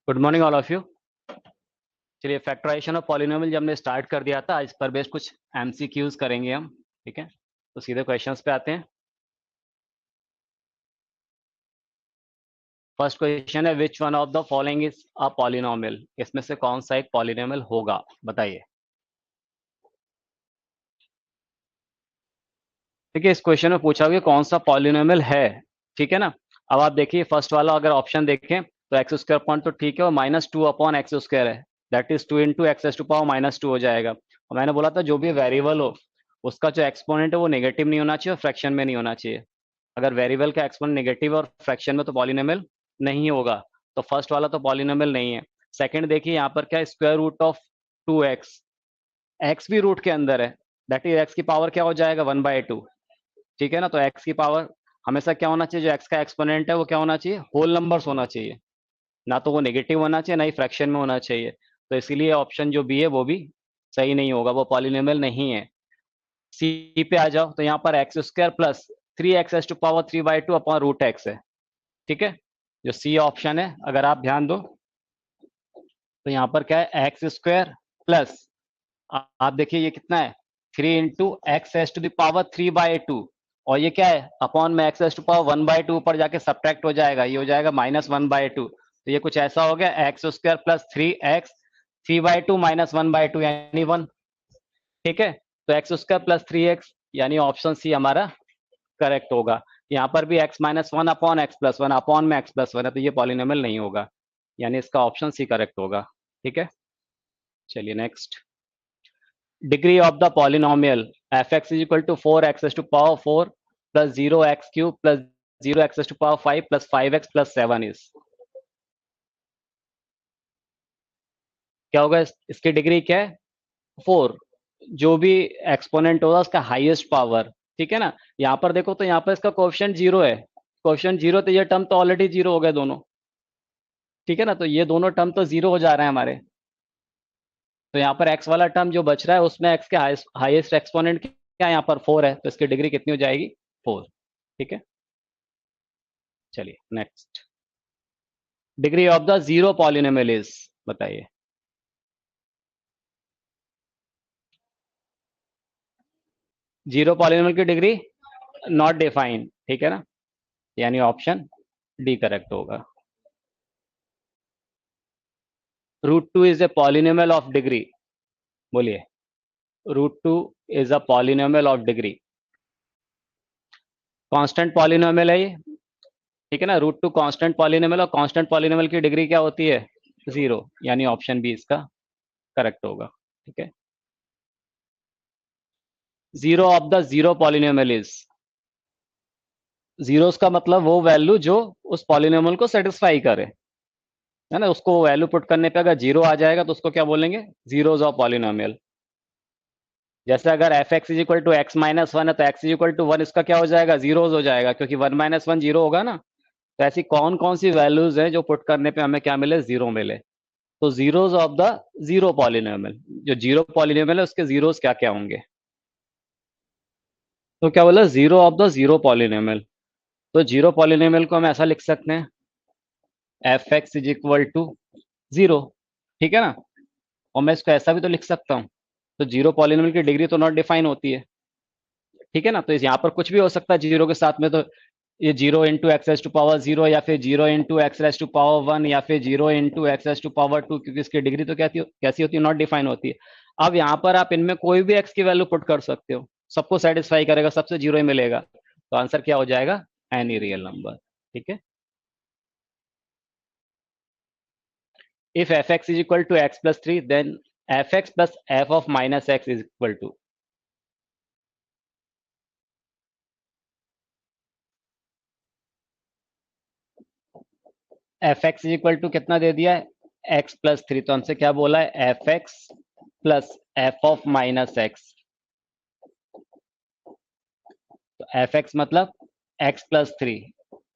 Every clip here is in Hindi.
Good morning all of you. चलिए, फैक्टराइजेशन ऑफ पॉलिनोमियल जब हमने स्टार्ट कर दिया था, इस पर बेस कुछ एमसीक्यूज करेंगे हम। ठीक है, तो सीधे क्वेश्चंस पे आते हैं। फर्स्ट क्वेश्चन है, which one of the following is a polynomial. इसमें से कौन सा एक पॉलिनोमियल होगा, बताइए। ठीक है, इस क्वेश्चन में पूछा गया कौन सा पॉलिनोमियल है। ठीक है ना। अब आप देखिए, फर्स्ट वाला अगर ऑप्शन देखें तो एक्स स्क्वायर अपॉन तो ठीक है, और -2 अपॉन एक्स स्क्वायर है, that is 2 into x to power -2 हो जाएगा। और मैंने बोला था जो भी वेरिएबल हो उसका जो एक्सपोनेंट है वो नेगेटिव नहीं होना चाहिए और फ्रैक्शन में नहीं होना चाहिए। अगर वेरिएबल का एक्सपोनेंट नेगेटिव और फ्रैक्शन में तो पॉलिनोमियल नहीं होगा। तो फर्स्ट वाला तो पॉलिनोमियल नहीं है। सेकंड देखिए, यहाँ पर क्या है, square root of 2x, x भी रूट के अंदर है, दैट इज एक्स की पावर क्या हो जाएगा, 1/2। ठीक है ना। तो एक्स की पावर हमेशा क्या होना चाहिए, जो एक्स का एक्सपोनेंट है वो क्या होना चाहिए, होल नंबर्स होना चाहिए, ना तो वो नेगेटिव होना चाहिए ना ही फ्रैक्शन में होना चाहिए। तो इसीलिए ऑप्शन जो बी है वो भी सही नहीं होगा, वो पॉलिनोमियल नहीं है। सी पे आ जाओ, तो यहाँ पर x square plus 3x⁻³ upon root x है। ठीक है, जो सी ऑप्शन है अगर आप ध्यान दो तो यहाँ पर क्या है, एक्स स्क्वायर प्लस, आप देखिए ये कितना है, 3 × x⁻³ और ये क्या है, अपॉन में x⁻1/2 ऊपर जाके सब्ट्रैक्ट हो जाएगा, ये हो जाएगा -1/2। तो ये कुछ ऐसा हो गया, एक्स स्क्वायर प्लस 3x 3/2 -1/2 यानी 1। ठीक है, तो एक्स स्क्वायर प्लस 3x यानी ऑप्शन सी हमारा करेक्ट होगा। यहाँ पर भी x-1 अपॉन x+1 अपॉन में x+1 है, तो ये पॉलिनोमियल नहीं होगा, यानी इसका ऑप्शन सी करेक्ट होगा। ठीक है, चलिए next. Degree of the polynomial f(x) = 4x⁴ plus 0x³ plus 0x⁵ plus 5x plus 7 is, क्या होगा, इसकी डिग्री क्या है, 4। जो भी एक्सपोनेंट होगा उसका हाईएस्ट पावर। ठीक है ना। यहाँ पर देखो तो यहाँ पर इसका कोएफिशिएंट 0 है, कोएफिशिएंट 0 तो ये टर्म तो ऑलरेडी 0 हो गए दोनों। ठीक है ना, तो ये दोनों टर्म तो 0 हो जा रहे हैं हमारे। तो यहाँ पर x वाला टर्म जो बच रहा है उसमें x के हाईएस्ट एक्सपोनेंट क्या है, यहाँ पर 4 है, तो इसकी डिग्री कितनी हो जाएगी, 4। ठीक है, चलिए next. Degree of the zero polynomial is, बताइए। जीरो पॉलिनोमियल की डिग्री नॉट डिफाइंड। ठीक है ना, यानी ऑप्शन डी करेक्ट होगा। √2 is a polynomial of degree, बोलिए। √2 is a polynomial of degree, constant polynomial है ये। ठीक है ना, √2 कांस्टेंट पॉलिनोमियल, और कांस्टेंट पॉलिनोमियल की डिग्री क्या होती है, 0, यानी ऑप्शन बी इसका करेक्ट होगा। ठीक है, zero of the zero polynomial is, zeros का मतलब वो वैल्यू जो उस पॉलिनोमियल को सेटिस्फाई करे, है ना। उसको वैल्यू पुट करने पे अगर 0 आ जाएगा तो उसको क्या बोलेंगे, जीरोस ऑफ पॉलिनोमियल। जैसे अगर f(x) = x-1 है तो x = 1, इसका क्या हो जाएगा, जीरोस हो जाएगा, क्योंकि 1 - 1 0 होगा ना। तो ऐसी कौन कौन सी वैल्यूज हैं जो पुट करने पे हमें क्या मिले, 0 मिले। तो zeros of the zero polynomial, जो जीरो पॉलिनोमियल है उसके जीरोस क्या क्या होंगे। तो क्या बोला, zero of the zero polynomial. तो जीरो पॉलिनोमियल को हम ऐसा लिख सकते हैं, f(x) = 0। ठीक है ना, और मैं इसको ऐसा भी तो लिख सकता हूँ। तो जीरो पॉलिनोमियल की डिग्री तो नॉट डिफाइन होती है। ठीक है ना, तो यहाँ पर कुछ भी हो सकता है जीरो के साथ में, तो ये 0 × x⁻0 या फिर 0 × x⁻1 या फिर 0 × x⁻2, क्योंकि इसकी डिग्री तो कैसी होती है, नॉट डिफाइन होती है। अब यहाँ पर आप इनमें कोई भी x की वैल्यू पुट कर सकते हो, सबको सेटिस्फाई करेगा, सबसे 0 ही मिलेगा। तो आंसर क्या हो जाएगा, एनी रियल नंबर। ठीक है, if f(x) = x+3 then f(x) plus f of -x is equal to, f(x) = कितना दे दिया है, x+3, तो हमसे क्या बोला है, f(x) plus f of -x। तो f(x) मतलब x+3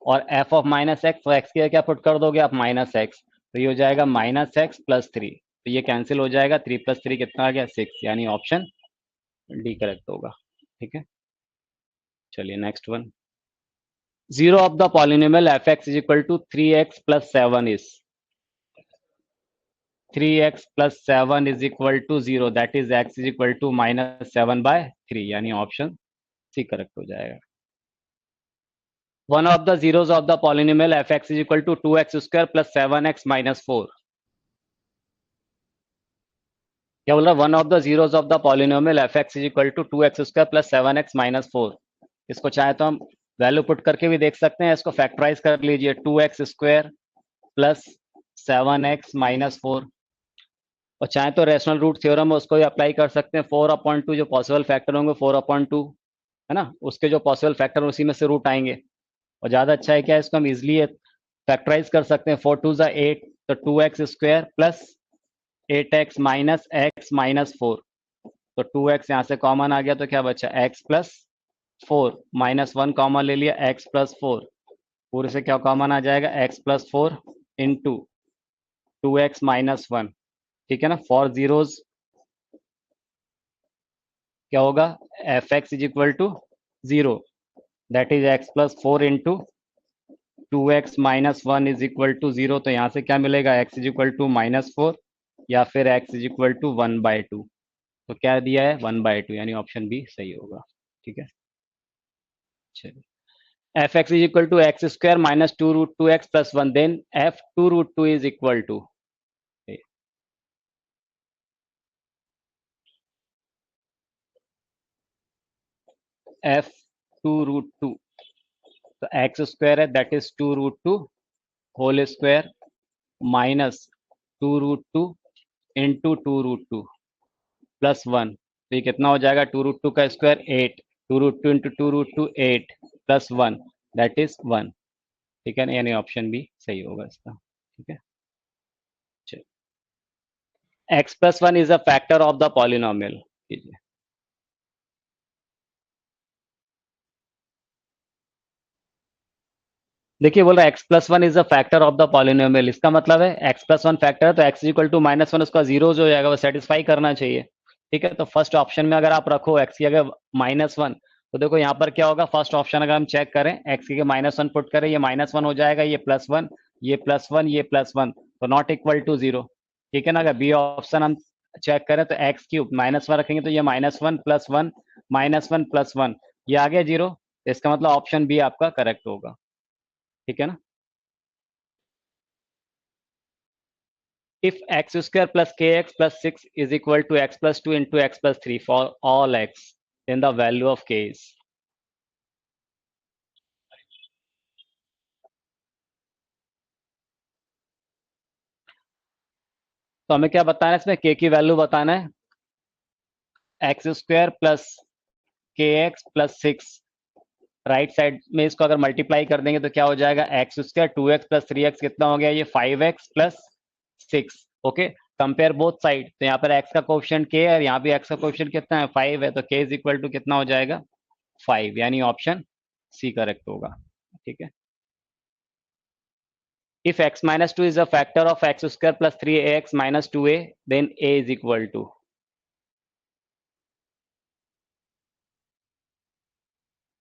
और f of -x, तो x की क्या पुट कर दोगे आप, -x, तो ये हो जाएगा -x + 3, तो ये कैंसिल हो जाएगा, 3 + 3 कितना आ गया, 6, यानी ऑप्शन डी करेक्ट होगा। ठीक है, चलिए next one. Zero of the polynomial f(x) = 3x + 7 is, 3x plus 7 is equal to 0, that is x is equal to minus 7 by 3, यानी ऑप्शन सी करेक्ट हो जाएगा. One of the zeros of the polynomial fx is equal to 2x square plus 7x minus 4. क्या बोल रहा है? One of the zeros of the polynomial f x is equal to 2x square plus 7x minus 4. इसको चाहे तो हम वैल्यू पुट करके भी देख सकते हैं, इसको फैक्टराइज कर लीजिए. 2x square plus 7x minus 4, और चाहे तो रेशनल रूट थ्योरम उसको भी अप्लाई कर सकते हैं. 4/2 जो पॉसिबल फैक्टर होंगे 4/2 है ना, उसके जो पॉसिबल फैक्टर उसी में से रूट आएंगे. और ज्यादा अच्छा है क्या, इसको हम इजिली फैक्टराइज कर सकते हैं. 4 2 ज़ा 8, तो 2x square plus 8x minus x minus 4. तो 2x यहाँ से कॉमन आ गया तो क्या बचा, x प्लस 4 माइनस 1 कॉमन ले लिया, x प्लस 4. पूरे से क्या कॉमन आ जाएगा, x plus 4 into 2x minus 1. ठीक है ना. फॉर जीरोज क्या होगा, f x is equal to 0, that is x plus 4 into 2x minus 1 is equal to 0. तो यहाँ से क्या मिलेगा, x is equal to minus 4 या फिर x इज इक्वल टू 1/2. तो क्या दिया है, 1/2, यानी ऑप्शन बी सही होगा. ठीक है, चलिए. F x is equal to x square minus 2√2x plus 1, then f 2√2 is equal to, f 2√2. तो एक्स स्क्वायर है, that is 2√2 whole square minus 2√2 into 2√2 plus 1. तो ये कितना हो जाएगा, 2√2 का square 8, 2√2 into 2√2 8 plus 1, that is 1. ठीक है ना, यानी ऑप्शन बी सही होगा इसका. ठीक है, x प्लस 1 is a factor of the polynomial. कीजिए. देखिए बोल रहा है x प्लस 1 is a factor of the polynomial. इसका मतलब है x प्लस 1 फैक्टर है तो x इक्वल टू माइनस 1 उसका जीरो जो हो जाएगा वो सेटिस्फाई करना चाहिए. ठीक है, तो फर्स्ट ऑप्शन में अगर आप रखो x की अगर -1, तो देखो यहाँ पर क्या होगा, फर्स्ट ऑप्शन अगर हम चेक करें, x की -1 पुट करें, ये -1 हो जाएगा, ये +1, ये +1, ये +1, तो नॉट इक्वल टू 0. ठीक है ना. अगर बी ऑप्शन हम चेक करें तो x³ -1 रखेंगे तो ये -1 + 1 -1 + 1, ये आ गया 0. इसका मतलब ऑप्शन बी आपका करेक्ट होगा. ठीक है ना. If x square plus kx plus 6 is equal to x plus 2 into x plus 3 for all x, then the value of k is. तो हमें क्या बताना है इसमें, k की वैल्यू बताना है. एक्स स्क्वायर प्लस के एक्स प्लस 6, राइट साइड में इसको अगर मल्टीप्लाई कर देंगे तो क्या हो जाएगा, x square 2x plus 3x कितना हो गया, ये 5x plus 6. Okay, compare both side. तो यहाँ पर x का कोएफिशिएंट k है और यहाँ भी x का कोएफिशिएंट कितना है, 5 है. तो k इज इक्वल टू कितना हो जाएगा, 5, यानी ऑप्शन सी करेक्ट होगा. ठीक है. If x minus 2 is a factor of x square plus 3ax minus 2a, then a is equal to.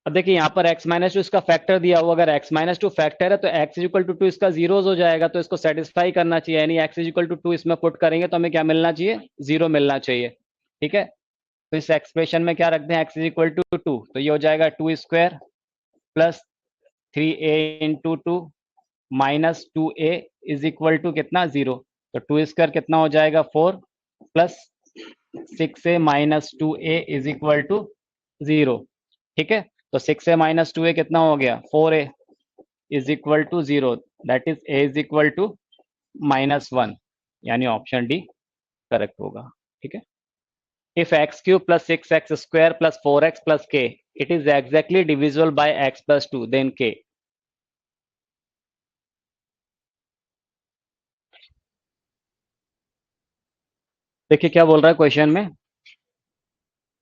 अब देखिए यहाँ पर x माइनस टू इसका फैक्टर दिया हुआ, अगर x माइनस टू फैक्टर है तो x इक्वल टू 2 इसका जीरोज हो जाएगा, तो इसको सेटिस्फाई करना चाहिए, यानी x इक्वल टू 2 इसमें पुट करेंगे तो हमें क्या मिलना चाहिए, 0 मिलना चाहिए. ठीक है, तो इस एक्सप्रेशन में क्या रखते हैं, x इक्वल टू 2, तो ये हो जाएगा 2 square plus 3a into 2 minus 2a is equal to कितना, 0. तो 2 स्क्वायर कितना हो जाएगा, 4 plus 6a minus 2a is equal to 0. ठीक है, तो 6a माइनस 2a कितना हो गया, 4a is equal to 0, that is a is equal to -1, यानी ऑप्शन डी करेक्ट होगा. ठीक है. If x³ plus 6x square plus 4x plus k it is exactly divisible by x plus 2, then k. देखिए क्या बोल रहा है क्वेश्चन में,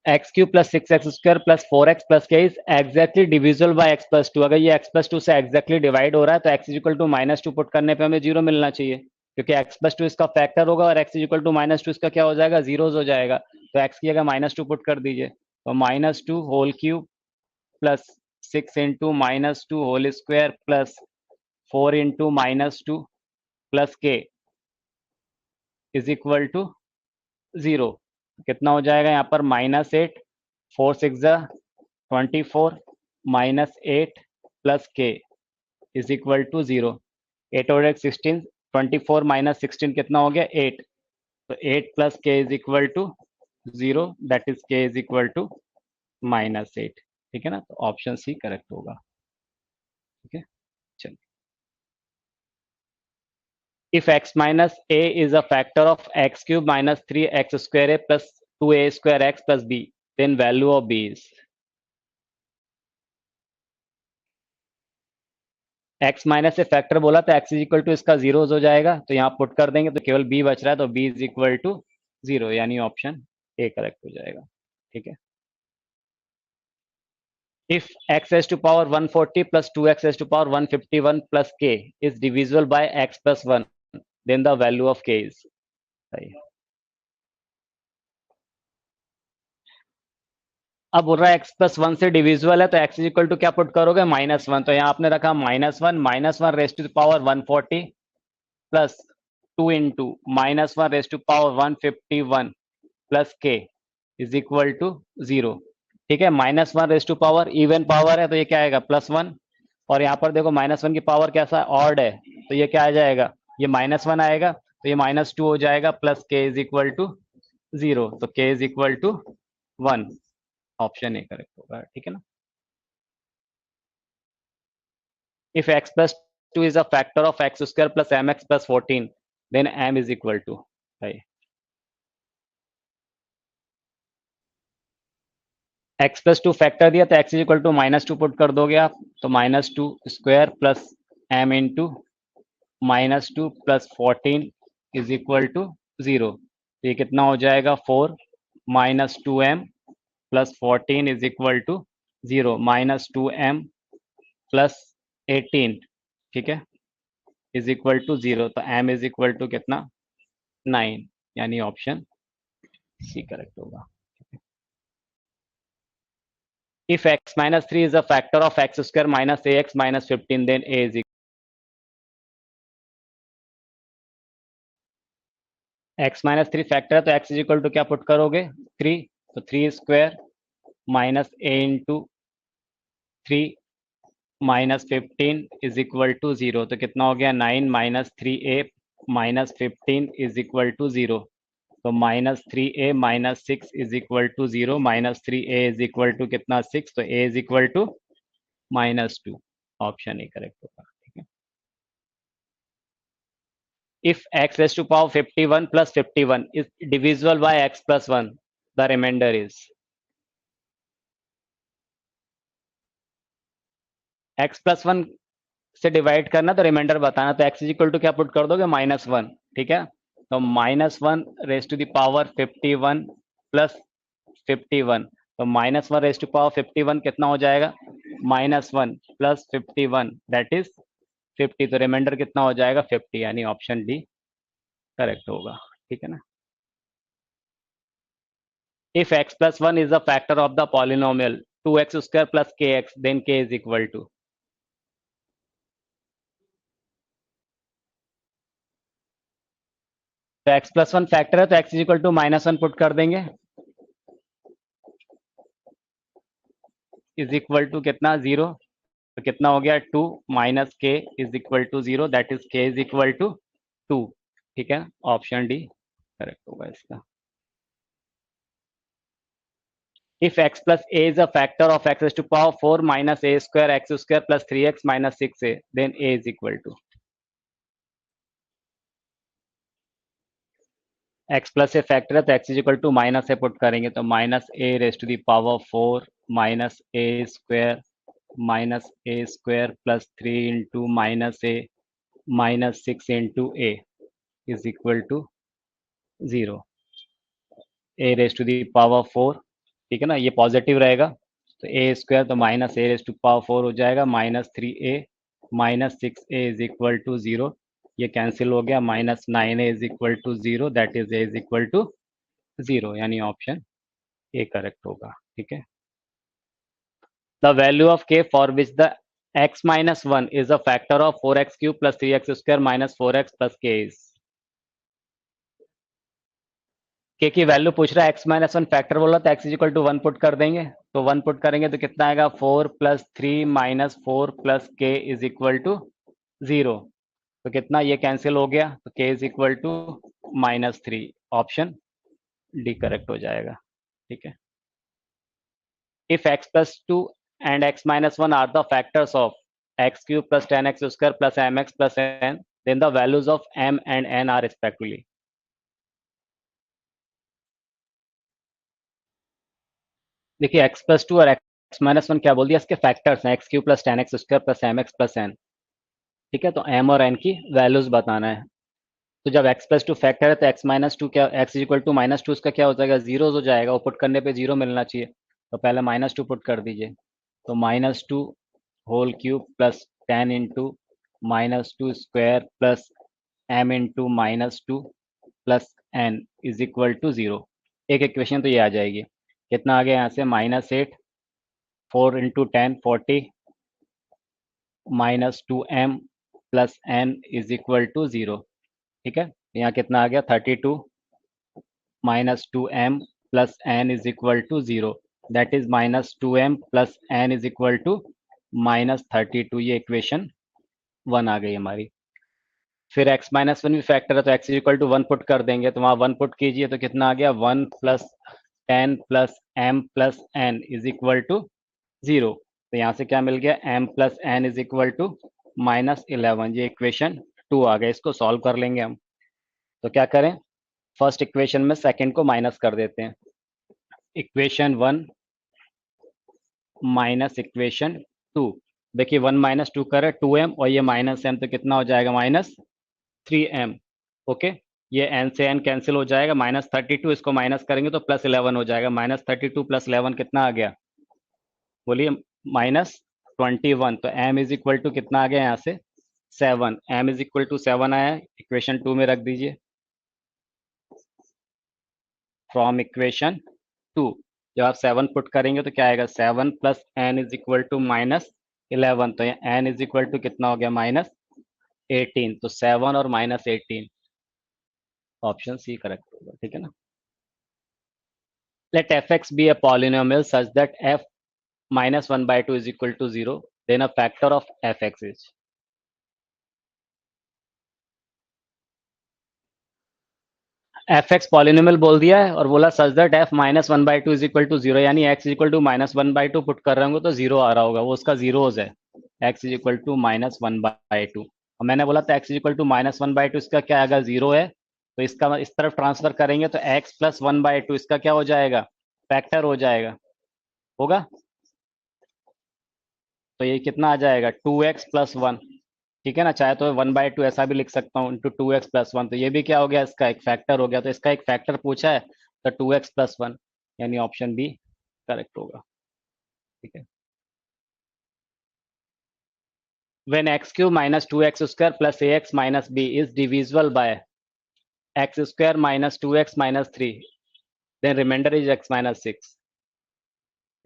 x³ plus 6x square plus 4x plus के is exactly divisible by x plus 2. अगर ये x प्लस 2 से एग्जैक्टली डिवाइड हो रहा है तो x इक्वल टू -2 पुट करने पे हमें 0 मिलना चाहिए, क्योंकि x प्लस 2 इसका फैक्टर होगा और x इक्वल टू -2 इसका क्या हो जाएगा, जीरोज हो जाएगा. तो x की जगह -2 पुट कर दीजिए, तो -2 whole cube plus 6 into -2 whole square plus 4 into -2 plus के इज इक्वल टू 0। कितना हो जाएगा यहाँ पर -8, 4 6 24 -8 plus k is equal to 0। 8 और 1 16, 24 -16 कितना हो गया 8। तो 8 plus k is equal to 0, that is k is equal to -8। ठीक है ना, तो ऑप्शन सी करेक्ट होगा। ठीक है, चलिए। If x minus a is a factor of x cube minus 3x square a plus 2a square x plus b, then value of b is x minus से फैक्टर बोला तो x इज इक्वल टू इसका जीरोज हो जाएगा, तो यहाँ पुट कर देंगे तो केवल b बच रहा है, तो b इज इक्वल टू 0, यानी ऑप्शन ए करेक्ट हो जाएगा। ठीक है। If x raised to power 140 plus 2x raised to power 151 plus k is divisible by x plus 1, then the value of k is, सही। अब बोल रहा है x प्लस 1 से डिविजिबल है, तो x इज इक्वल टू क्या पुट करोगे -1, तो यहाँ आपने रखा -1 raised to power 140 plus 2 into -1 raised to power 151 plus k is equal to 0। ठीक है, -1 raised to power even power है, तो ये क्या आएगा +1, और यहाँ पर देखो -1 की पावर कैसा है ऑड है, तो ये क्या आ जाएगा, ये -1 आएगा, तो ये -2 हो जाएगा, plus k is equal to 0, तो k is equal to 1, option A correct होगा। ठीक है ना। If x plus 2 is a factor of x square plus mx plus 14, then m is equal to, right? x plus 2 factor दिया तो x is equal to -2 put कर दोगे आप, तो -2 square plus m into -2 plus 14 is equal to 0। तो ये कितना हो जाएगा 4 -2m plus 14 is equal to 0, -2m plus 18, ठीक है, इज इक्वल टू 0, तो m इज इक्वल टू कितना 9, यानी ऑप्शन सी करेक्ट होगा। If x minus 3 is a factor of x square minus ax minus 15, then a is equal. x minus 3 factor है, तो x इज इक्वल टू क्या पुट करोगे 3, तो 3 square minus a into 3 minus 15 is equal to 0, तो कितना हो गया 9 minus 3a minus 15 is equal to 0, तो -3a minus 6 is equal to 0, -3a is equal to कितना 6, तो a is equal to -2, option A correct होगा। ठीक है। If x raised to power 51 plus 51 is divisible by x plus 1, the remainder is, x plus 1 से डिवाइड करना तो रिमाइंडर बताना, तो x इज इक्वल टू क्या पुट कर दोगे -1, ठीक है, तो -1 raise to the power 51 plus 51, तो -1 रेज टू पावर 51 कितना हो जाएगा -1 प्लस 51 दैट इज 50, तो रिमाइंडर कितना हो जाएगा 50, यानी ऑप्शन डी करेक्ट होगा। ठीक है ना। If x plus 1 is a factor of the polynomial 2x square plus kx, then k is equal to, तो x प्लस 1 फैक्टर है, तो x is equal to -1 put कर देंगे, इज इक्वल टू कितना 0, तो कितना हो गया 2 minus k is equal to 0, that is k is equal to 2। ठीक है, ऑप्शन डी करेक्ट होगा इसका। If x plus a is a factor of x raised to power 4 minus a square x square plus 3x minus 6a, then a is equal to, x plus a factor है, तो x is equal to minus a put करेंगे, तो minus a raise to the power 4 minus a square plus 3 into minus 6 into a is equal to 0, a raise to the power 4, ठीक है ना, ये पॉजिटिव रहेगा, तो ए स्क्वायर तो minus a raise to power 4 हो जाएगा, -3a minus 6a is equal to 0, ये कैंसिल हो गया, -9a is equal to 0, that is a is equal to 0, यानी ऑप्शन ए करेक्ट होगा। ठीक है। The value of k for which the x minus 1 is a factor of 4x cube plus 3x square minus 4x plus k is, के की वैल्यू पूछ रहा है, एक्स माइनस वन फैक्टर बोल रहा था, x is equal to one put कर देंगे, तो वन पुट करेंगे तो कितना आएगा, 4 + 3 - 4 + k इज इक्वल टू 0। तो कितना, ये कैंसिल हो गया, तो k is equal to -3। Option D correct हो जाएगा। ठीक है। If x + 2 and x - 1 are the factors of x³ + 10x² + mx + n, then the values of m and n are respectively। देखिए x + 2 और x - 1 क्या बोल दिया, इसके फैक्टर्स हैं, x³ + 10x² + mx + n। ठीक है, तो m और n की वैल्यूज बताना है। तो जब x + 2 फैक्टर है तो x - 2 क्या, x इक्वल टू -2 उसका क्या हो जाएगा, जीरो हो जाएगा, वो पुट करने पे जीरो मिलना चाहिए, तो पहले -2 पुट कर दीजिए, तो -2 whole cube plus 10 into -2 square plus m into -2 plus n is equal to 0। एक इक्वेशन तो ये आ जाएगी। कितना आ गया यहाँ से, -8, 4 into 10 40, -2m plus n is equal to 0। ठीक है, यहाँ कितना आ गया, 32 -2m plus n is equal to 0, that is -2m plus n is equal to -32। ये इक्वेशन 1 आ गई हमारी। फिर x - 1 भी फैक्टर है, तो x इक्वल टू 1 पुट कर देंगे, तो वहाँ 1 पुट कीजिए, तो कितना आ गया, 1 + 10 + m + n is equal to 0। तो यहाँ से क्या मिल गया, m + n is equal to -11। ये इक्वेशन 2 आ गया, इसको सॉल्व कर लेंगे हम। तो क्या करें, फर्स्ट इक्वेशन में सेकंड को माइनस कर देते हैं। Equation 1 minus equation 2। देखिए 1 - 2 करे 2m, और ये -m, तो कितना हो जाएगा, -3m। ओके, ये n से n कैंसिल हो जाएगा, -32 इसको माइनस करेंगे तो +11 हो जाएगा, -32 + 11 कितना आ गया, बोलिए, -21। तो m इज इक्वल टू कितना आ गया यहाँ से, 7। m इज इक्वल टू 7 आया, इक्वेशन 2 में रख दीजिए। फ्रॉम इक्वेशन 2 जब आप 7 पुट करेंगे तो क्या आएगा, 7 + n इज इक्वल टू -11। तो यहाँ n इज इक्वल टू कितना हो गया, -18। तो 7 और -18, ऑप्शन सी करेक्ट होगा। ठीक है ना। Let fx be a polynomial such that f -1/2 is equal to 0, then a factor of fx is। fx polynomial बोल दिया है और बोला such that f -1/2 is equal to 0, यानी x इक्वल टू -1/2 पुट कर रहे होंगे तो 0 आ रहा होगा, वो उसका जीरोज है। x इज इक्वल टू -1/2, और मैंने बोला था x इज इक्वल टू -1/2, इसका क्या अगर 0 है तो इसका इस तरफ ट्रांसफर करेंगे तो x + 1/2 इसका क्या हो जाएगा, फैक्टर हो जाएगा, होगा। तो ये कितना आ जाएगा, 2x + 1। ठीक है ना, चाहे तो 1/2 ऐसा भी लिख सकता हूँ, इंटू 2x + 1, तो ये भी क्या हो गया, इसका एक फैक्टर हो गया। तो इसका एक फैक्टर पूछा है, तो 2x + 1, यानी ऑप्शन बी करेक्ट होगा। ठीक है। When x³ - 2x² + ax - b is divisible by x² - 2x - 3, then remainder is x - 6,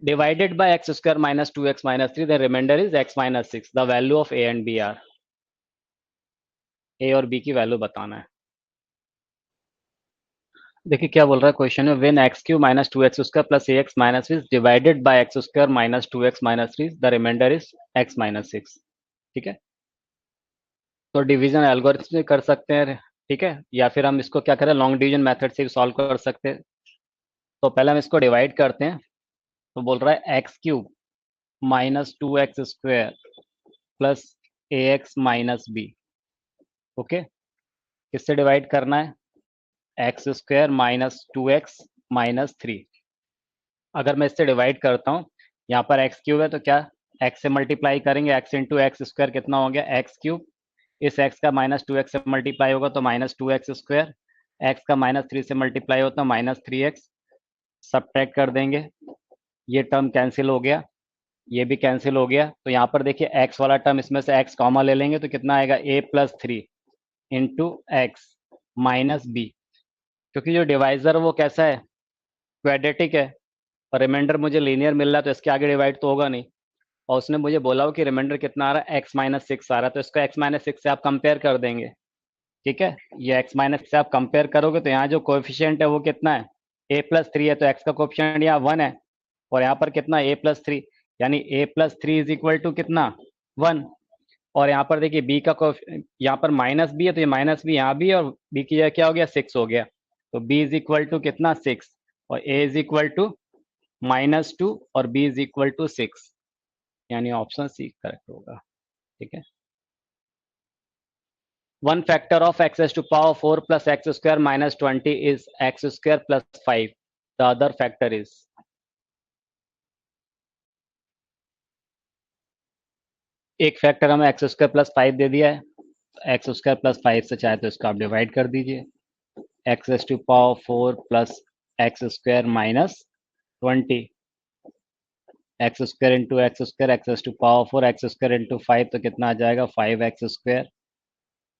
divided by x² - 2x - 3, then remainder is x - 6। The value of a and b are, a और b की वैल्यू बताना है। देखिए क्या बोल रहा है क्वेश्चन में, when x³ - 2x² + ax - b is divided by x² - 2x - 3, the remainder is x - 6। ठीक है, तो डिवीजन एल्गोरिथम से कर सकते हैं, ठीक है, या फिर हम इसको क्या करें, लॉन्ग डिवीजन मेथड से भी सॉल्व कर सकते हैं। तो पहले हम इसको डिवाइड करते हैं, तो बोल रहा है x³ - 2x² + ax - b। Okay, किससे डिवाइड करना है, x² - 2x - 3। अगर मैं इससे डिवाइड करता हूँ, यहाँ पर x³ है तो क्या, x से मल्टीप्लाई करेंगे, x इंटू x² कितना हो गया, x³। इस x का -2x से मल्टीप्लाई होगा तो -2x², x का -3 से मल्टीप्लाई होता है -3x, सब्ट्रैक्ट कर देंगे, ये टर्म कैंसिल हो गया, ये भी कैंसिल हो गया। तो यहाँ पर देखिए x वाला टर्म, इसमें से x कॉमा ले लेंगे तो कितना आएगा, a + 3 इंटू एक्स माइनस बी, क्योंकि जो डिवाइजर वो कैसा है, क्वाड्रेटिक है, और रिमाइंडर मुझे लीनियर मिल रहा है, तो इसके आगे डिवाइड तो होगा नहीं। और उसने मुझे बोला हो कि रिमाइंडर कितना आ रहा है, x - 6 आ रहा है, तो इसको x - 6 से आप कंपेयर कर देंगे। ठीक है, ये एक्स माइनस से आप कंपेयर करोगे तो यहाँ जो कोएफिशिएंट है वो कितना है, a+3 है, तो एक्स का कोएफिशिएंट यहाँ 1 है, और यहाँ पर कितना a+3, यानी a+3 इज इक्वल टू कितना 1। और यहाँ पर देखिए b का यहाँ पर माइनस b है, तो ये माइनस b यहाँ भी है, और b की जगह क्या हो गया 6 हो गया, तो b इज इक्वल टू कितना 6, और a इज इक्वल टू -2 और b इज इक्वल टू 6, यानी ऑप्शन सी करेक्ट होगा। ठीक है, 1 factor of x raised to power 4 plus x square minus 20 is x square plus 5. The other factor is, एक फैक्टर हमें एक्स स्क्वायर प्लस 5 दे दिया है, एक्स स्क्वायर प्लस 5 से चाहे तो इसको आप डिवाइड कर दीजिए, x raise to power 4 plus x square minus 20, x square into x square, x raise to power 4, x square into 5, तो कितना आ जाएगा 5x स्क्वायर,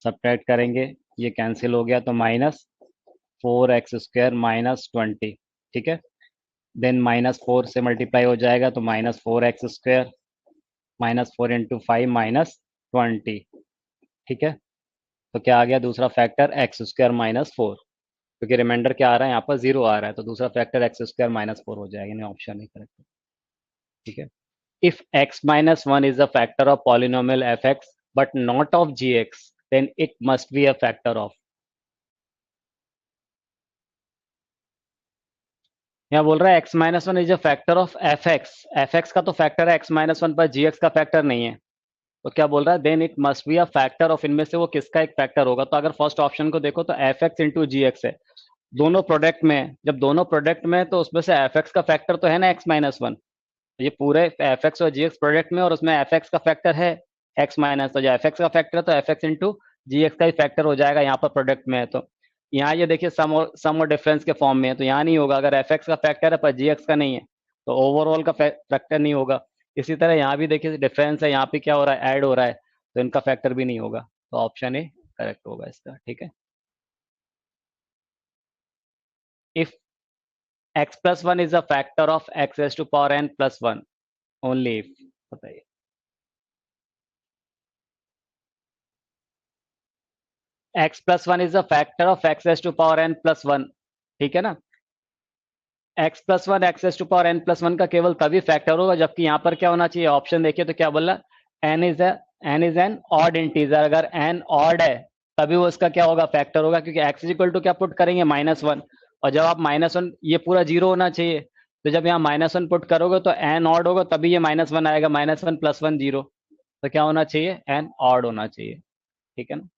सब्ट्रैक्ट करेंगे ये कैंसिल हो गया, तो -4x स्क्वायर माइनस 20। ठीक है, देन -4 से मल्टीप्लाई हो जाएगा, तो -4x स्क्वायर, -4 इंटू 5 -20। ठीक है, तो क्या आ गया दूसरा फैक्टर एक्स स्क्वायर -4, क्योंकि रिमाइंडर क्या आ रहा है यहाँ पर 0 आ रहा है, तो दूसरा फैक्टर एक्स स्क्वायर -4 हो जाएगा, यानी ऑप्शन नहीं करेक्ट। ठीक है, if x-1 is a factor of polynomial fx but not of gx, then it must be a factor of, यहाँ बोल रहा है x-1 is a factor of fx का तो फैक्टर है, x-1 पर gx का फैक्टर नहीं है, तो क्या बोल रहा है then it must be a factor of, इनमें से वो किसका एक फैक्टर होगा, तो अगर फर्स्ट ऑप्शन को देखो तो एफ एक्स इंटू जी एक्स है, दोनों प्रोडक्ट में है, जब दोनों प्रोडक्ट में है तो उसमें से एफ एक्स का फैक्टर तो है ना x-1, ये पूरे एफ एक्स और जी एक्स प्रोडक्ट में, और उसमें एफ एक्स का फैक्टर है x-, तो जो एफ एक्स का फैक्टर है तो एफ एक्स इंटू जी एक्स का ही फैक्टर हो जाएगा, यहाँ पर प्रोडक्ट में है, तो यहाँ ये देखिए सम और डिफरेंस के फॉर्म में है, तो यहाँ नहीं होगा, अगर एफ एक्स का फैक्टर है पर जी एक्स का नहीं है तो ओवरऑल का फैक्टर नहीं होगा। इसी तरह यहाँ भी देखिए डिफरेंस है, यहाँ पे क्या हो रहा है ऐड हो रहा है, तो इनका फैक्टर भी नहीं होगा, तो ऑप्शन ए करेक्ट होगा इसका। ठीक है, if x+1 is a factor of x raise to power n+1, only if, बताइए। x+1 is a factor of x raise to power n+1, ठीक है ना, x+1 x raise to power n+1 का केवल तभी फैक्टर होगा जबकि यहाँ पर क्या होना चाहिए, ऑप्शन देखिए तो क्या बोला, n is an odd integer, अगर n ऑड है तभी वो इसका क्या होगा फैक्टर होगा, क्योंकि x इज इक्वल टू क्या पुट करेंगे -1, और जब आप -1, ये पूरा जीरो होना चाहिए, तो जब यहाँ -1 पुट करोगे तो n ऑड होगा तभी ये -1 आएगा, -1 + 1 0, तो क्या होना चाहिए n ऑड होना चाहिए। ठीक है ना,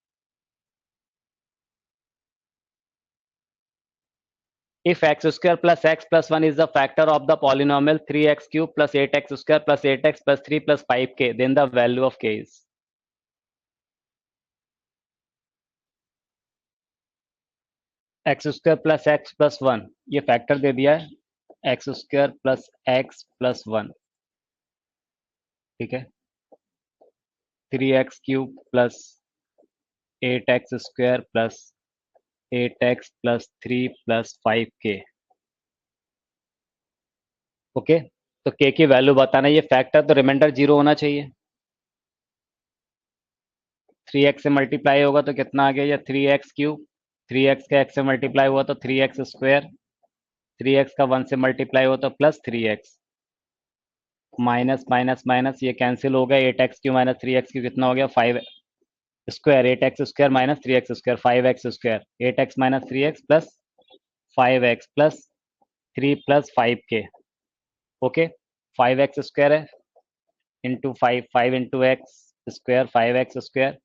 if x square plus x plus 1 is the factor of the polynomial 3x cube plus 8x square plus 8x plus 3 plus 5k, then the value of k is, x square plus x plus 1, ये फैक्टर दे दिया है, x square plus x plus 1, ठीक है, 3x cube plus 8x square plus 8x plus 3 plus 5k। Okay, तो k की वैल्यू बताना, ये फैक्टर तो रिमाइंडर 0 होना चाहिए, 3x से मल्टीप्लाई होगा तो कितना आ गया, या 3x क्यूब, 3x का x से मल्टीप्लाई हुआ तो 3x स्क्वायर, 3x का 1 से मल्टीप्लाई हुआ तो plus 3x, minus minus minus ये कैंसिल हो गया, 8x Q minus 3x Q कितना हो गया 5 square, 8x square minus 3x square 5x square, 8x minus 3x plus 5x plus 3 plus 5k। Okay, 5x square है into 5, 5 into x square 5x square,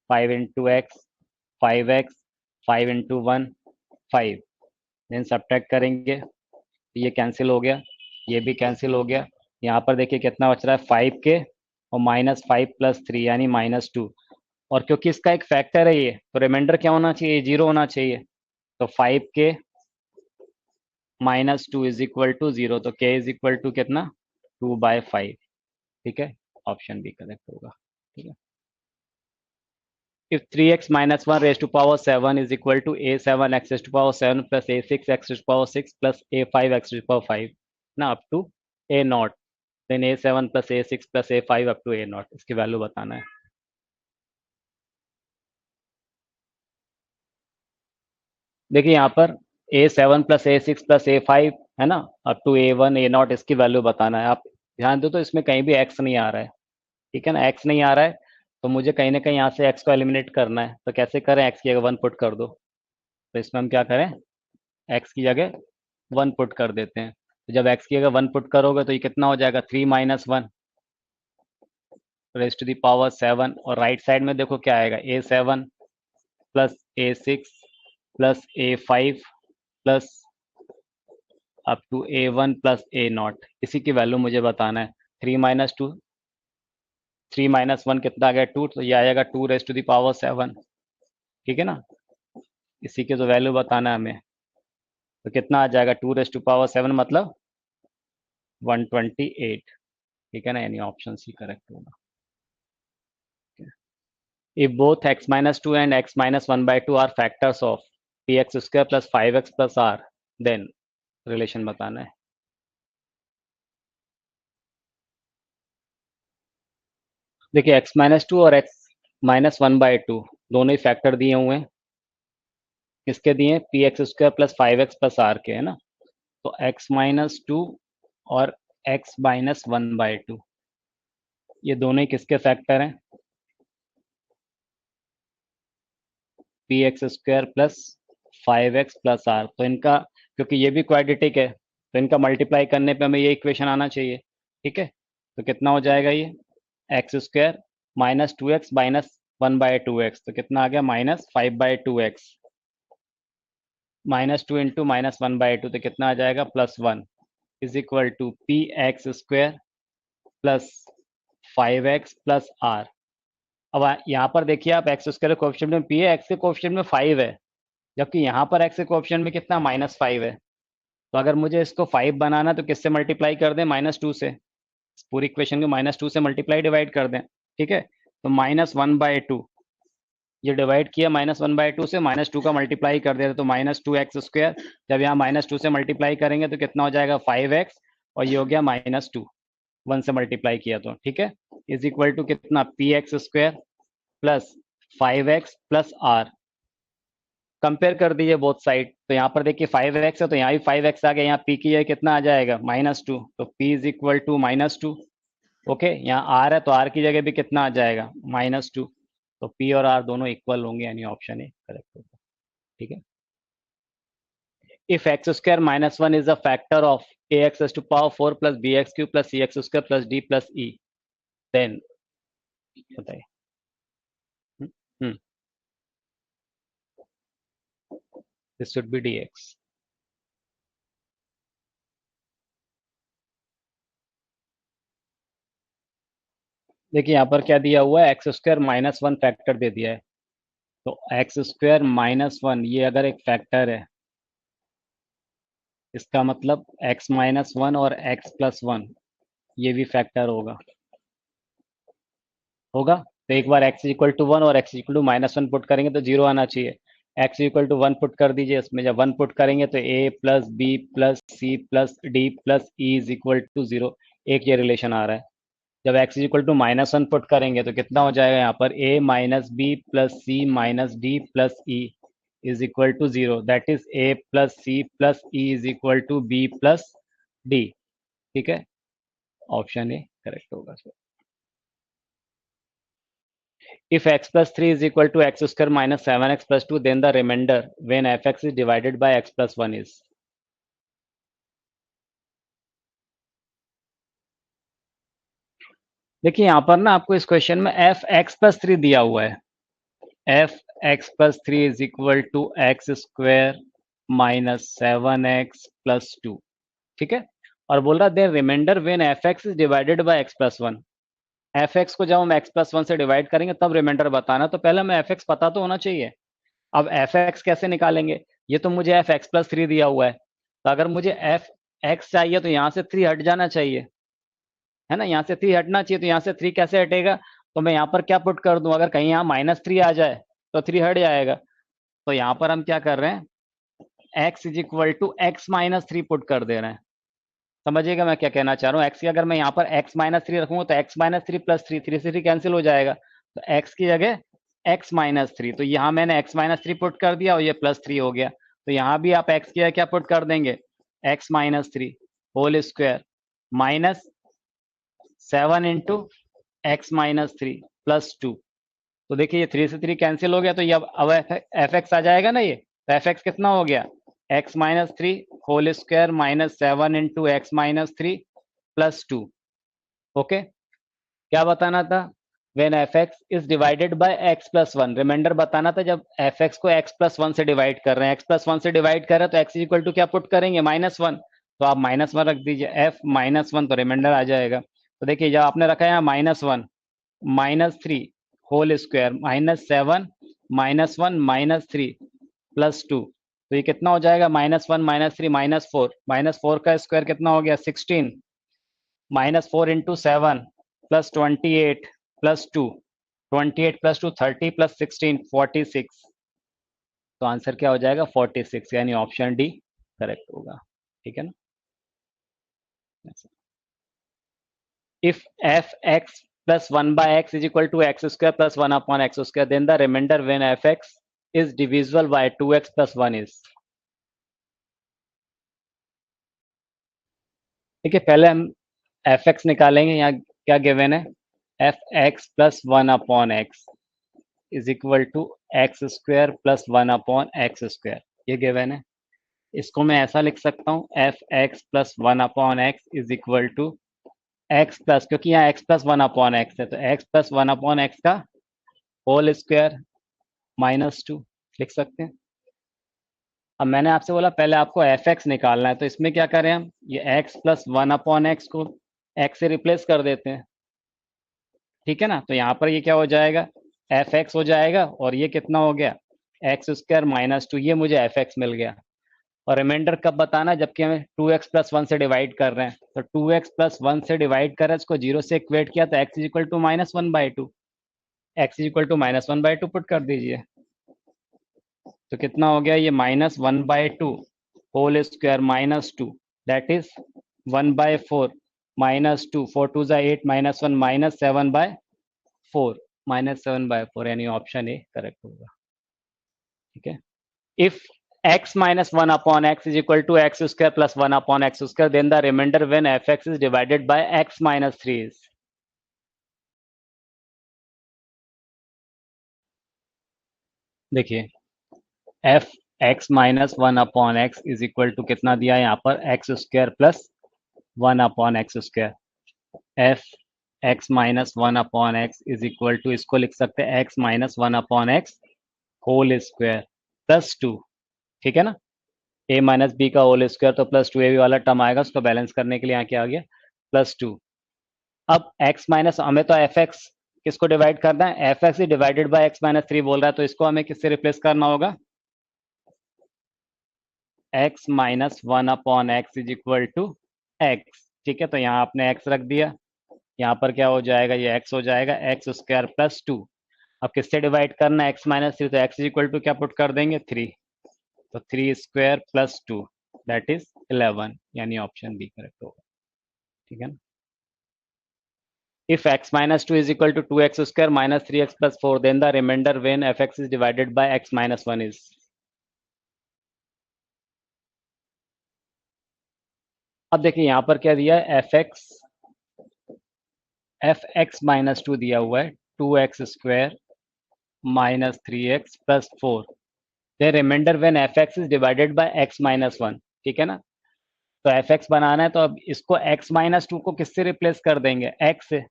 5 into x 5x, 5 into 1 5, then subtract करेंगे ये कैंसिल हो गया, ये भी कैंसिल हो गया, यहाँ पर देखिए कितना बच रहा है 5k और -5 + 3 यानी -2, और क्योंकि इसका एक फैक्टर है ये, तो रिमाइंडर क्या होना चाहिए 0 होना चाहिए, तो 5k -2 इज इक्वल टू 0, तो k इज इक्वल टू कितना 2/5। ठीक है, ऑप्शन बी करेक्ट होगा। ठीक है, if 3x minus 1 raised to power 7 is equal to a7x raised to power 7 plus a6x raised to power 6 plus a5x raised to power 5 ना up to a naught, then a7 plus a6 plus a5 up to a naught, इसकी वैल्यू बताना है। देखिए यहाँ पर A7 plus A6 plus A5 है ना, अप टू A1 A0 इसकी वैल्यू बताना है। आप ध्यान दो तो इसमें कहीं भी x नहीं आ रहा है, ठीक है ना, x नहीं आ रहा है तो मुझे कहीं ना कहीं यहाँ से x को एलिमिनेट करना है। तो कैसे करें, x की जगह 1 पुट कर दो। तो इसमें हम क्या करें, x की जगह 1 पुट कर देते हैं। तो जब x की जगह 1 पुट करोगे तो ये कितना हो जाएगा, 3 minus 1 raise to the power 7। और राइट साइड में देखो क्या आएगा, A7 plus A6 plus A5 plus up to A1 plus A0, इसी की वैल्यू मुझे बताना है। 3 माइनस 2, 3 माइनस 1 कितना आ गया, 2, तो ये आएगा 2 रेज टू द पावर 7, ठीक है ना। इसी की तो वैल्यू बताना है हमें। तो कितना आ जाएगा, 2 रेज टू पावर 7 मतलब 128, ठीक है ना, यानी ऑप्शन सी करेक्ट होगा। If both x minus 2 and x minus 1 by 2 are factors of px square plus 5x plus r, then relation बताना है। देखिए x माइनस 2 और x माइनस 1 बाई 2 दोनों ही फैक्टर दिए हुए हैं। किसके दिए हैं, p x square plus 5x plus r के, है ना। तो x माइनस 2 और x माइनस 1 बाई 2 ये दोनों ही किसके फैक्टर हैं, p x square plus 5x plus r. तो इनका, क्योंकि ये भी क्वाड्रेटिक है तो इनका मल्टीप्लाई करने पे हमें ये इक्वेशन आना चाहिए, ठीक है। तो कितना हो जाएगा ये, x square minus 2x minus 1/2x, तो कितना आ गया, minus 5/2x, minus 2 into minus 1/2 तो कितना आ जाएगा, +1 is equal to p x square plus 5x plus r. अब यहाँ पर देखिए आप, एक्स स्क्वायर के कोएफिशिएंट में p है, एक्स के कोएफिशिएंट में 5 है, जबकि यहाँ पर x के कोएफिशिएंट में कितना, -5 है। तो अगर मुझे इसको 5 बनाना तो किससे मल्टीप्लाई कर दें, -2 से। पूरी इक्वेशन को -2 से मल्टीप्लाई डिवाइड कर दें, ठीक है। तो -1/2 ये डिवाइड किया -1/2 से, -2 का मल्टीप्लाई कर देते तो -2x²। जब यहाँ -2 से मल्टीप्लाई करेंगे तो कितना हो जाएगा, 5x, और ये हो गया -2, 1 से मल्टीप्लाई किया तो, ठीक है। इज इक्वल टू कितना, px² plus 5x plus are. Compare कर दीजिए बोथ साइड, तो यहाँ पर देखिए 5x है तो यहाँ भी 5x आ गया, यहाँ p की जगह कितना आ जाएगा, -2, तो p is equal to -2। Okay, यहाँ r है तो r की जगह भी कितना आ जाएगा, -2। तो p और r दोनों इक्वल होंगे, यानी ऑप्शन ए करेक्ट होगा, ठीक है। If x² minus 1 is a factor of ax to power 4 plus bx³ plus cx² plus d plus e, then बताइए। This should be dx। देखिए यहाँ पर क्या दिया हुआ है, x² माइनस 1 फैक्टर दे दिया है। तो x² माइनस 1 ये अगर एक फैक्टर है, इसका मतलब x माइनस 1 और x प्लस 1 ये भी फैक्टर होगा, तो एक बार x इक्वल टू 1 और x इक्वल टू -1 पुट करेंगे तो 0 आना चाहिए। x इक्वल टू 1 पुट कर दीजिए, इसमें जब 1 पुट करेंगे तो a plus b plus c plus d plus e is equal to 0, एक ये रिलेशन आ रहा है। जब x इक्वल टू -1 पुट करेंगे तो कितना हो जाएगा, यहाँ पर a minus b plus c minus d plus e is equal to 0, that is a plus c plus e is equal to b plus d, ठीक है। ऑप्शन ए करेक्ट होगा sir. If x plus 3 is equal to x square minus 7x plus 2, then the remainder when fx is divided by x plus 1 is। देखिए यहाँ पर ना आपको इस क्वेश्चन में एफ एक्स प्लस 3 दिया हुआ है, f x plus 3 is equal to x square minus 7x plus 2, ठीक है। और बोल रहा then remainder when f x is divided by x plus 1। F x को जब हम एक्स प्लस 1 से डिवाइड करेंगे तब रिमाइंडर बताना, तो पहले हमें एफ एक्स पता तो होना चाहिए। अब एफ एक्स कैसे निकालेंगे, ये तो मुझे एफ एक्स प्लस 3 दिया हुआ है, तो अगर मुझे एफ एक्स चाहिए तो यहाँ से 3 हट जाना चाहिए, है ना, यहाँ से 3 हटना चाहिए। तो यहाँ से 3 कैसे हटेगा, तो मैं यहाँ पर क्या पुट कर दूं, अगर कहीं यहाँ -3 आ जाए तो 3 हट जाएगा। तो यहाँ पर हम क्या कर रहे हैं, x is equal to x minus 3 put कर दे रहे हैं। समझिएगा मैं क्या कहना चाह रहा हूँ, x की अगर मैं यहाँ पर x माइनस 3 रखूंगा तो x माइनस 3 प्लस 3, 3 से 3 कैंसिल हो जाएगा, तो x की जगह x माइनस 3, तो यहाँ मैंने x माइनस 3 पुट कर दिया और ये +3 हो गया। तो यहाँ भी आप x की क्या पुट कर देंगे, x minus three whole square minus 7 into x minus three plus two. तो देखिए ये 3 से 3 कैंसिल हो गया, तो ये अब एफ एक्स आ जाएगा ना, ये तो एफ एक्स कितना हो गया, x minus three whole square minus 7 into x minus three plus two. Okay, क्या बताना था, when f x is divided by x plus one, remainder बताना था जब एफ एक्स को एक्स प्लस वन से डिवाइड कर रहे हैं, एक्स प्लस वन से डिवाइड कर रहे हैं तो एक्स इक्वल टू क्या पुट करेंगे, माइनस वन। तो आप माइनस वन रख दीजिए, एफ माइनस वन, तो रिमाइंडर आ जाएगा। तो देखिए जब आपने रखा है यहाँ minus one minus three whole square minus 7 minus one minus three plus two, तो ये कितना हो जाएगा, minus one minus three minus four का स्क्वायर कितना हो गया 16 minus four into seven plus 28 plus two, 28 plus two 30 plus 16 46। तो आंसर क्या हो जाएगा 46, यानी ऑप्शन डी करेक्ट होगा। ठीक है ना। If F x plus 1 by x is equal to x square plus 1 upon x square, then the remainder when fx is divisible by 2x plus 1 is। ठीक है, पहले हम fx निकालेंगे। यहाँ क्या गिवन है, fx plus 1 upon x is equal to x square plus 1 upon x square, ये गिवन है। इसको मैं ऐसा लिख सकता हूँ fx plus 1 upon x is equal to x plus, क्योंकि यहाँ x प्लस 1 अपॉन x है तो x प्लस 1 अपॉन x का होल स्क्वायर माइनस टू लिख सकते हैं। अब मैंने आपसे बोला पहले आपको एफ एक्स निकालना है, तो इसमें क्या करें हम, ये x प्लस 1 अपॉन एक्स को x से रिप्लेस कर देते हैं। ठीक है ना, तो यहाँ पर ये क्या हो जाएगा, एफ एक्स हो जाएगा, और ये कितना हो गया एक्स स्क्वायर माइनस टू, ये मुझे एफ एक्स मिल गया। और रिमाइंडर कब बताना, जबकि हमें 2x प्लस वन से डिवाइड कर रहे हैं, तो 2x प्लस वन से डिवाइड कर रहे हैं, इसको जीरो से इक्वेट किया तो x is equal to minus one by two, x is equal to minus one by two put कर दीजिए। तो कितना हो गया, ये minus one by two whole square minus two, that is 1 by 4 minus two, 4 टू जा 8 minus one minus 7 by 4, minus 7 by 4, यानी ऑप्शन ए करेक्ट होगा। ठीक है, if x minus 1 upon x is equal to x square plus 1 upon x square, then the remainder when fx is divided by x minus 3 is। देखिए f x minus one upon x is equal to कितना दिया है यहाँ पर, x square plus one upon x square. F x minus one upon x is equal to, इसको लिख सकते हैं x minus one upon x whole square plus two. ठीक है ना, ए माइनस बी का होल स्क्वायर, तो प्लस टू ए वाला टर्म आएगा, उसको बैलेंस करने के लिए यहाँ क्या आ गया प्लस टू। अब x माइनस, हमें तो एफ एक्स किसको डिवाइड करना है, f x divided by x minus three बोल रहा है, तो इसको हमें किससे रिप्लेस करना होगा, x minus one upon x is equal to x. ठीक है, तो यहाँ आपने x रख दिया, यहाँ पर क्या हो जाएगा, ये x हो जाएगा एक्स स्क्वायर प्लस टू। अब किससे डिवाइड करना है, x माइनस थ्री, तो x इज इक्वल टू क्या पुट कर देंगे, थ्री, तो three square plus to that is 11, यानी ऑप्शन बी करेक्ट होगा। ठीक है ना, if x minus 2 is equal to 2x square minus 3x plus 4, then the remainder when fx is divided by x minus 1 is। अब देखिए यहाँ पर क्या दिया है, एफ एक्स माइनस टू दिया हुआ है, 2x square minus 3x plus 4, then remainder when fx is divided by x minus 1। ठीक है ना, तो fx बनाना है, तो अब इसको x माइनस टू को किससे रिप्लेस कर देंगे, x से।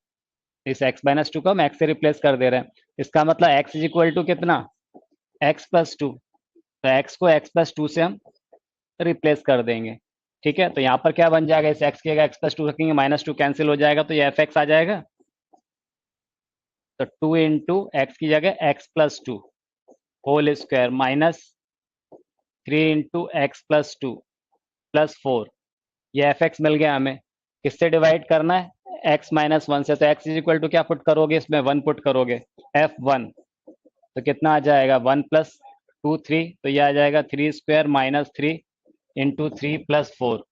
इस x माइनस टू को हम x से रिप्लेस कर दे रहे हैं, इसका मतलब x इज इक्वल टू कितना, x प्लस टू, तो x को x प्लस टू से हम रिप्लेस कर देंगे। ठीक है, तो यहाँ पर क्या बन जाएगा, इस x की जगह x प्लस टू रखेंगे, माइनस टू कैंसिल हो जाएगा, तो ये एफ एक्स आ जाएगा। तो टू इंटू एक्स की जगह x plus two whole square minus three into x plus two plus four, ये एफ एक्स मिल गया हमें। किससे डिवाइड करना है, x माइनस वन से, तो x इज इक्वल टू क्या पुट करोगे, इसमें वन पुट करोगे, एफ वन, तो कितना आ जाएगा, वन प्लस टू थ्री, तो ये आ जाएगा three square minus three into three plus four.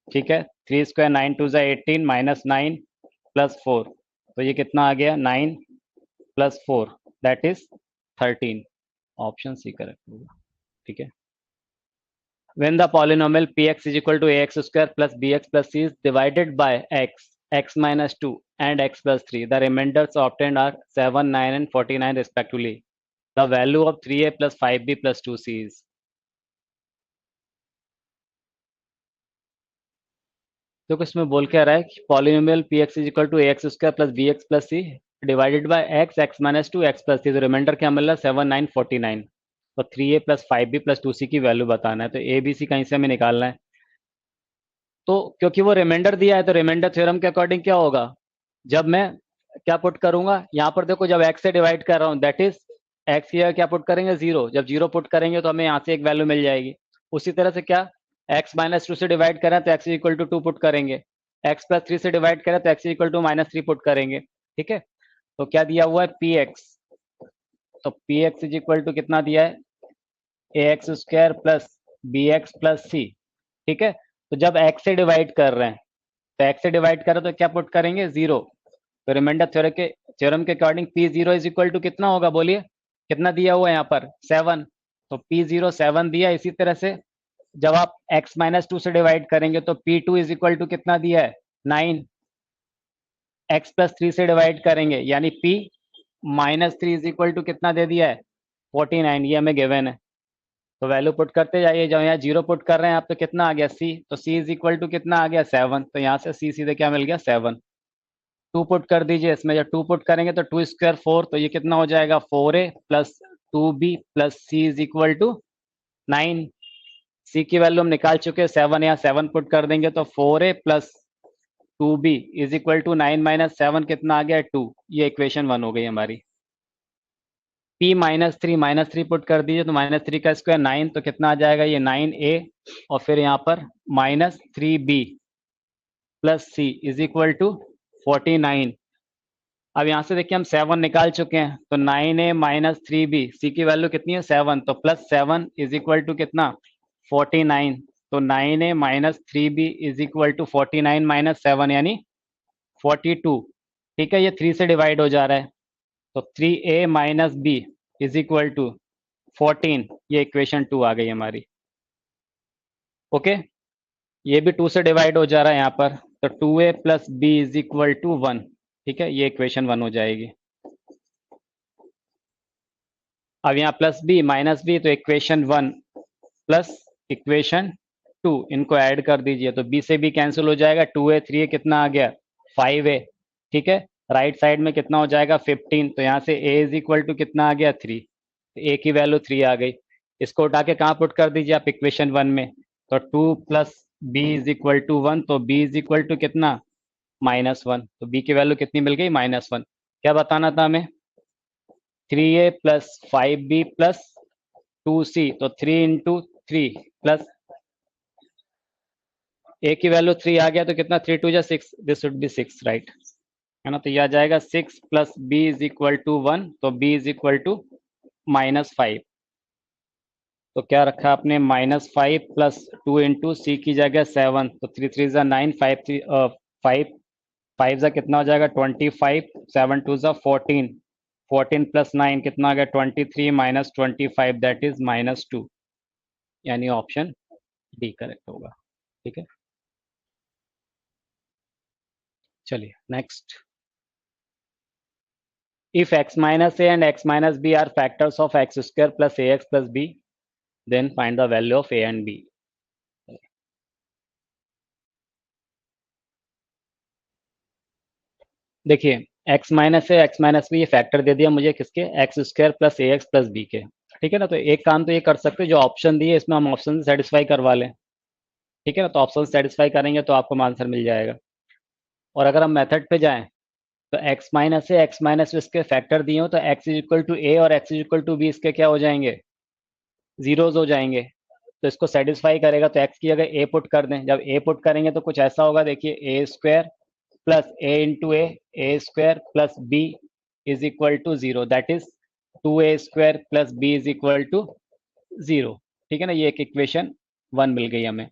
ठीक है, थ्री स्क्वायर नाइन टू ज़ा 18 माइनस नाइन प्लस फोर, तो ये कितना आ गया, nine plus four that is 13, option c correct होगा। ठीक है, when the polynomial px is equal to ax square plus bx plus c is divided by x, x minus 2 and x plus 3, the remainders obtained are 7, 9 and 49 respectively. The value of 3a plus 5b plus 2c is. तो इसमें बोल क्या रहा है कि polynomial p x is equal to a x square plus b x plus c divided by x, x minus two, x plus c. तो रिमाइंडर क्या मिल रहा है 7, 9, 49। तो 3a plus 5b plus 2c की वैल्यू बताना है। तो ए बी सी कहीं से हमें निकालना है। तो क्योंकि वो रिमाइंडर दिया है तो रिमाइंडर थ्योरम के अकॉर्डिंग क्या होगा, जब मैं क्या पुट करूंगा यहाँ पर, देखो जब x से डिवाइड कर रहा हूँ दैट इज x की जगह क्या पुट करेंगे 0। जब 0 पुट करेंगे तो हमें यहाँ से एक वैल्यू मिल जाएगी। उसी तरह से क्या x माइनस 2 से डिवाइड करें तो x इक्वल टू 2 पुट करेंगे, x प्लस 3 से डिवाइड करें तो x equal to minus 3 put करेंगे। ठीक है, तो क्या दिया हुआ है px, तो px इज इक्वल टू कितना दिया है a x square plus b x plus c. ठीक है, तो जब x से डिवाइड कर रहे हैं तो x से डिवाइड कर रहे हैं तो क्या पुट करेंगे 0। तो रिमाइंडर थ्योरम के according p0 is equal to कितना होगा, बोलिए कितना दिया हुआ है यहाँ पर 7। तो p0 7 दिया। इसी तरह से जब आप x माइनस 2 से डिवाइड करेंगे तो p2 इज इक्वल टू कितना दिया है 9। x प्लस 3 से डिवाइड करेंगे यानी p minus 3 is equal to कितना दे दिया है 49। ये हमें गिवन है। तो वैल्यू पुट करते जाइए। जब यहाँ 0 पुट कर रहे हैं आप तो कितना आ गया c, तो c इज इक्वल टू कितना आ गया 7। तो यहाँ से c सीधे क्या मिल गया 7। 2 पुट कर दीजिए इसमें। जब 2 पुट करेंगे तो 2 स्क्वायर 4, तो ये कितना हो जाएगा 4a plus 2b plus c is equal to 9। c की वैल्यू हम निकाल चुके हैं 7, यहाँ 7 पुट कर देंगे तो 4a plus 2b is equal to 9 minus 7 कितना आ गया 2। ये इक्वेशन 1 हो गई हमारी। p माइनस थ्री पुट कर दीजिए तो माइनस 3 का स्क्वायर 9, तो कितना आ जाएगा ये 9a और फिर यहाँ पर minus 3b plus c is equal to 49। अब यहाँ से देखिए हम 7 निकाल चुके हैं तो 9a माइनस 3b, c की वैल्यू कितनी है 7, तो प्लस 7 इज इक्वल टू कितना 49। तो 9a minus 3b is equal to 49 minus 7 यानी 42। ठीक है, ये 3 से डिवाइड हो जा रहा है तो 3a minus b is equal to 14। ये इक्वेशन 2 आ गई हमारी। ओके, ये भी 2 से डिवाइड हो जा रहा है यहाँ पर, तो 2a plus B is equal to 1। ठीक है, ये इक्वेशन 1 हो जाएगी। अब यहाँ प्लस बी माइनस बी, तो इक्वेशन 1 प्लस इक्वेशन 2 इनको ऐड कर दीजिए तो b से b कैंसिल हो जाएगा। 2a 3a कितना आ गया 5a। ठीक है, राइट साइड में कितना हो जाएगा 15। तो यहाँ से a इज इक्वल टू कितना आ गया 3, तो a की वैल्यू 3 आ गई। इसको उठा के कहाँ पुट कर दीजिए आप इक्वेशन 1 में, तो 2 plus b is equal to 1, तो b इज इक्वल टू कितना -1। तो b की वैल्यू कितनी मिल गई -1। क्या बताना था हमें 3a plus 5b plus 2c, तो 3 इंटू 3 प्लस a की वैल्यू 3 आ गया तो कितना 3 2 जा 6, दिस शुड बी 6 राइट, है ना। तो ये आ जाएगा 6 plus b is equal to 1, तो b इज इक्वल टू -5। तो क्या रखा आपने -5 प्लस 2 इंटू सी की जगह 7, तो 3 3 जा 9, 5 5 जा कितना हो जाएगा 25, 7 2 जा 14, 14 प्लस 9 कितना आ गया 23 माइनस 25 दैट इज -2, यानी ऑप्शन डी करेक्ट होगा। ठीक है, चलिए next. If x minus a and x minus b are factors of x square plus ax plus b, then find the value of a and b। देखिए x minus a x minus B ये फैक्टर दे दिया मुझे किसके x square plus a x plus B के। ठीक है ना, तो एक काम तो ये कर सकते हैं जो ऑप्शन दिए इसमें हम ऑप्शन सेटिस्फाई करवा लें। ठीक है ना, तो ऑप्शन सेटिस्फाई करेंगे तो आपको आंसर मिल जाएगा। और अगर हम मेथड पे जाएं तो x minus a x minus इसके फैक्टर दिए हो तो x is equal to a और x is equal to b इसके क्या हो जाएंगे जीरोज हो जाएंगे। तो इसको सेटिस्फाई करेगा तो x की जगह a पुट कर दें। जब a पुट करेंगे तो कुछ ऐसा होगा, देखिए a square plus a into a square plus B is equal to 0 that is 2a square plus B is equal to 0। ठीक है ना, ये एक इक्वेशन 1 मिल गई हमें।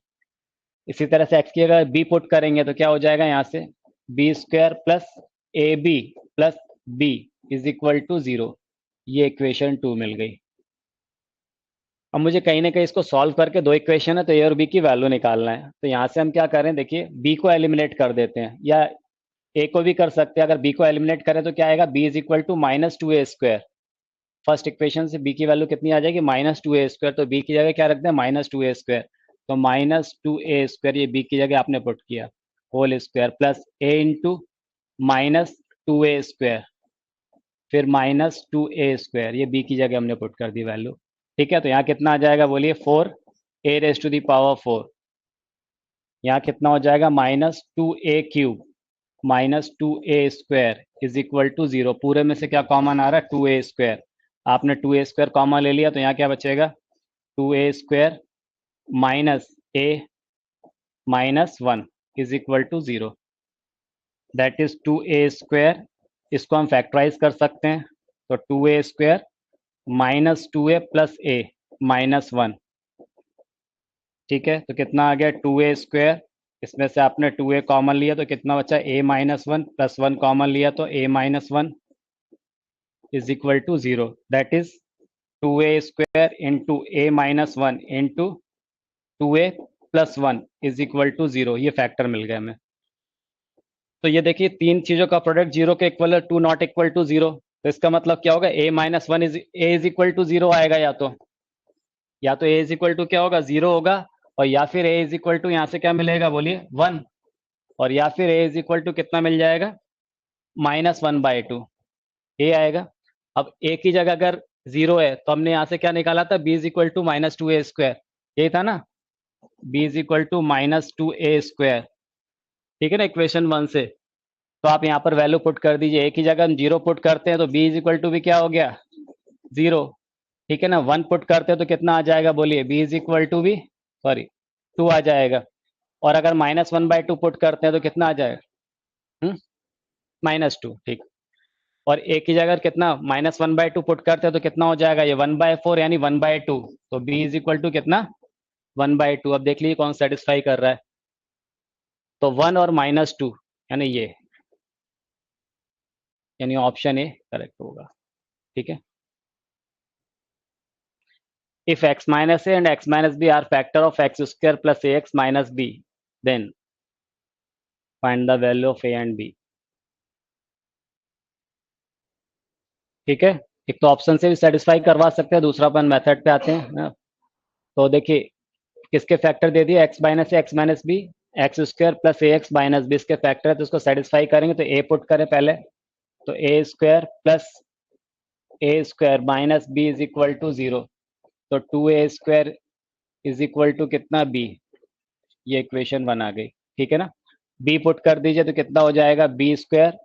इसी तरह से x की अगर b पुट करेंगे तो क्या हो जाएगा यहाँ से b square plus a b plus B is equal to 0, ये इक्वेशन 2 मिल गई। अब मुझे कहीं ना कहीं इसको सॉल्व करके दो इक्वेशन है तो ए और बी की वैल्यू निकालना है। तो यहाँ से हम क्या करें, देखिए बी को एलिमिनेट कर देते हैं या ए को भी कर सकते हैं। अगर बी को एलिमिनेट करें तो क्या आएगा, b is equal to minus two a square. First equation से बी की वैल्यू कितनी आ जाएगी, माइनस टू ए स्क्वायर। तो बी की जगह क्या रखते हैं, माइनस टू ए स्क्वायर। तो माइनस टू ए स्क्वायर ये बी की जगह आपने पुट किया, whole square plus a into minus two a square, फिर माइनस टू ए स्क्वायर, ये बी की जगह हमने पुट कर दी वैल्यू। ठीक है, तो यहाँ कितना आ जाएगा बोलिए, four a raise to the power four. यहाँ कितना हो जाएगा, minus two a cube minus two a square is equal to zero. पूरे में से क्या कॉमन आ रहा है, टू ए स्क्वायर। आपने टू ए स्क्वायर कॉमन ले लिया तो यहाँ क्या बचेगा, two a square minus a minus one is equal to zero. That is two a square, इसको हम फैक्टराइज कर सकते हैं। तो two a square minus two a plus a minus one. ठीक है, तो कितना आ गया, टू ए स्क्वायर, इसमें से आपने टू ए कॉमन लिया तो कितना बचा, a minus one, plus one common लिया तो a minus one is equal to zero. That is two a square into a minus one into two a plus one is equal to zero. ये फैक्टर मिल गया हमें। तो ये देखिए तीन चीजों का प्रोडक्ट जीरो के इक्वल है, two not equal to zero. तो इसका मतलब क्या होगा, a minus one is equal to zero आएगा, या तो ए इज इक्वल टू क्या होगा, जीरो होगा, और या फिर ए इज इक्वल टू यहाँ से क्या मिलेगा बोलिए, वन, और या फिर ए इज इक्वल टू कितना मिल जाएगा, माइनस वन बाई टू, ए आएगा। अब ए की जगह अगर जीरो है तो हमने यहाँ से क्या निकाला था, b is equal to minus two a square, यही था ना, b is equal to minus two a square. ठीक है ना, इक्वेशन वन से। तो आप यहाँ पर वैल्यू पुट कर दीजिए, ए की जगह हम जीरो पुट करते हैं तो बी इज इक्वल टू भी क्या हो गया, जीरो। ठीक है ना, वन पुट करते हैं तो कितना आ जाएगा बोलिए, बी इज इक्वल टू भी, सॉरी, टू आ जाएगा। और अगर minus one by two put करते हैं तो कितना आ जाएगा, माइनस टू। ठीक, और ए की जगह कितना, minus one by two put करते हैं तो कितना हो जाएगा, ये वन बाय फोर यानी वन बाय टू। तो बी इज इक्वल टू कितना, वन बाय टू। अब देख लीजिए कौन सेटिस्फाई कर रहा है। तो वन और माइनस टू यानी ये, यानी ऑप्शन ए करेक्ट होगा। ठीक है, if x minus a and x minus b are factor of x square plus ax minus b, then find the value of a and b। ठीक है, एक तो ऑप्शन से भी सेटिस्फाई करवा सकते हैं, दूसरा अपन मेथड पे आते हैं ना। तो देखिए किसके फैक्टर दे दिए, x minus a x minus b, x square plus a x minus b इसके फैक्टर है, तो उसको सेटिस्फाई करेंगे तो ए पुट करें पहले। तो a square plus a square minus b is equal to zero. तो two a square is equal to कितना, बी। ये इक्वेशन वन आ गई। ठीक है ना, बी पुट कर दीजिए तो कितना हो जाएगा, b square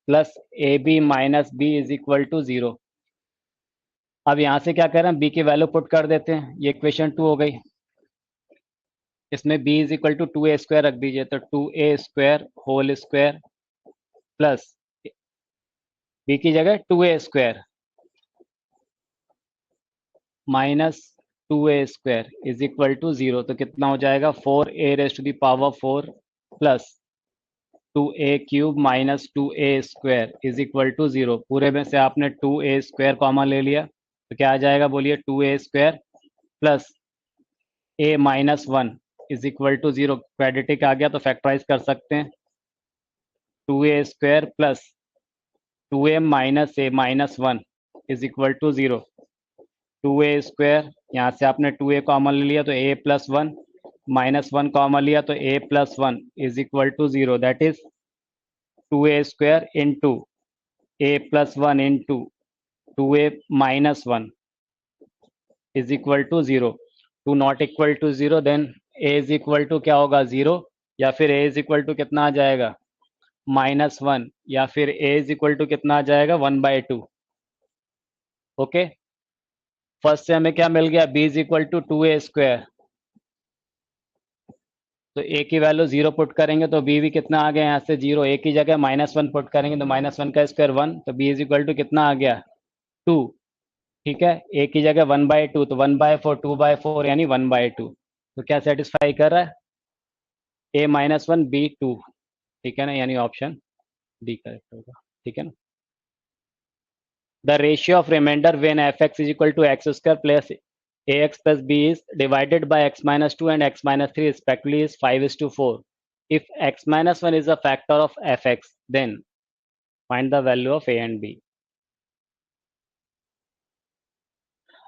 plus a b minus b is equal to zero. अब यहाँ से क्या करें, बी की वैल्यू पुट कर देते हैं, ये इक्वेशन टू हो गई। इसमें b is equal to two a square रख दीजिए, तो two a square whole square plus b की जगह two a square minus two a square is equal to zero. तो कितना हो जाएगा, four a raise to the power four plus two a cube minus two a square is equal to zero. पूरे में से आपने टू ए स्क्वायर कॉमन ले लिया तो क्या आ जाएगा बोलिए, two a square plus a minus one is equal to zero. Quadratic आ गया तो फैक्टराइज कर सकते हैं, two a square plus two a minus a minus one is equal to zero. Two a square, यहाँ से आपने टू ए कॉमन ले लिया तो a plus one, minus one common लिया तो a plus one is equal to zero. That is two a square into A plus one into two a minus one is equal to zero. Two not equal to zero, then a is equal to क्या होगा, जीरो, या फिर ए इज इक्वल टू कितना आ जाएगा, माइनस वन, या फिर ए इज इक्वल टू कितना आ जाएगा, one by two. Okay, first से हमें क्या मिल गया, b is equal to two a square. तो a की वैल्यू जीरो पुट करेंगे तो b भी कितना आ गया, यहाँ से जीरो, a की जगह माइनस वन पुट करेंगे तो माइनस वन का स्क्वायर वन, तो b इज इक्वल टू कितना आ गया, टू। ठीक है, a की जगह वन बाई टू, तो one by four, two by four यानी वन बाई टू। तो क्या सेटिस्फाई कर रहा है, a minus one b two. ठीक है ना, यानी ऑप्शन डी करेक्ट होगा। ठीक है ना, the ratio of remainder when f x is equal to x square plus ax plus b is divided by x minus 2 and x minus 3 respectively is 5:4. If x minus 1 is a factor of fx, then find the value of a and b.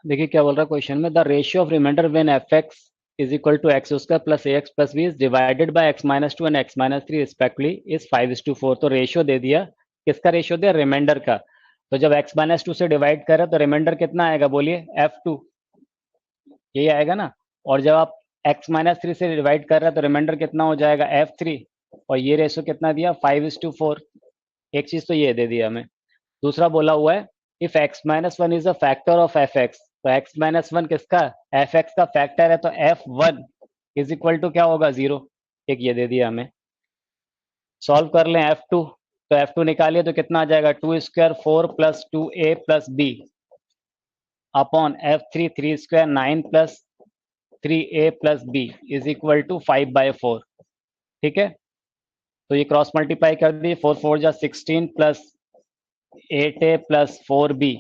देखिए क्या बोल रहा है क्वेश्चन में, the ratio of remainder when fx is equal to x square plus ax plus b is divided by x minus 2 and x minus 3 respectively is 5:4. तो रेशियो दे दिया, किसका रेशियो दिया, रिमाइंडर का। तो जब x minus 2 से डिवाइड करें तो रिमाइंडर कितना आएगा बोलिए, f2, यही आएगा ना। और जब आप x minus 3 से डिवाइड कर रहे हैं तो रिमाइंडर कितना हो जाएगा, f3। और ये रेशियो कितना दिया, 5:4। एक चीज तो ये दे दिया हमें। दूसरा बोला हुआ है if x minus 1 is a factor of fx, तो x minus 1 किसका, fx का फैक्टर है, तो f1 इज इक्वल टू क्या होगा, 0। एक ये दे दिया हमें। सॉल्व कर लें f2, तो f2 निकालिए तो कितना आ जाएगा, 2 square 4 plus 2a plus b upon f3 3 square 9 plus 3a plus b is equal to 5/4। ठीक है, तो ये क्रॉस मल्टीप्लाई कर दिए, 4 4 जा 16 plus 8a plus 4b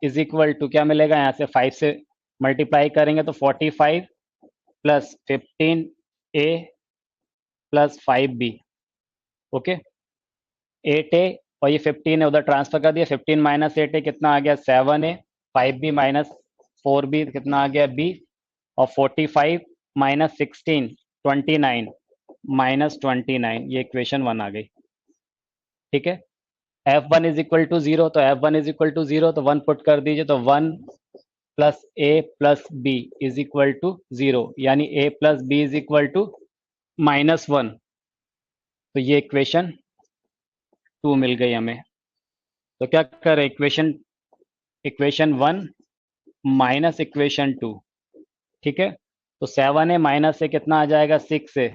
is equal to क्या मिलेगा, यहाँ से 5 से मल्टीप्लाई करेंगे तो 45 plus 15a plus 5b। Okay, 8a और ये 15 है उधर ट्रांसफर कर दिया, 15 माइनस 8a कितना आ गया, 7a, 5b माइनस 4b कितना आ गया, b, और 45 माइनस 16 29 माइनस 29, ये इक्वेशन 1 आ गई। ठीक है, f1 इज इक्वल टू 0, तो f1 इज इक्वल टू 0, तो 1 पुट कर दीजिए, तो 1 plus a plus b is equal to 0, यानी a plus b is equal to -1। तो ये इक्वेशन 2 मिल गई हमें। तो क्या करें, इक्वेशन 1 माइनस इक्वेशन 2। ठीक है, तो 7a माइनस से कितना आ जाएगा, 6a,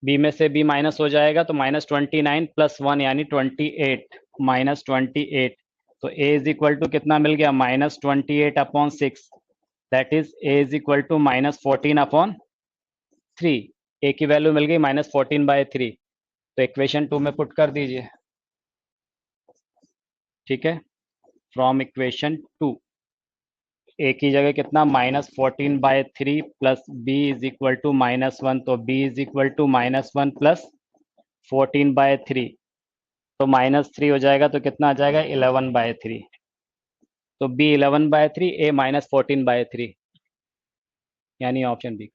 b में से b माइनस हो जाएगा तो -29 प्लस 1 यानी 28 माइनस 28। तो a इज इक्वल टू कितना मिल गया, -28 upon 6, that is a is equal to -14 upon 3। a की वैल्यू मिल गई -14/3, तो इक्वेशन 2 में पुट कर दीजिए। ठीक है, फ्रॉम इक्वेशन 2 a की जगह कितना, -14/3 plus b is equal to -1, तो b is equal to -1 plus 14/3, तो -3 हो जाएगा, तो कितना आ जाएगा, 11/3। तो b 11/3, a -14/3, यानी option b.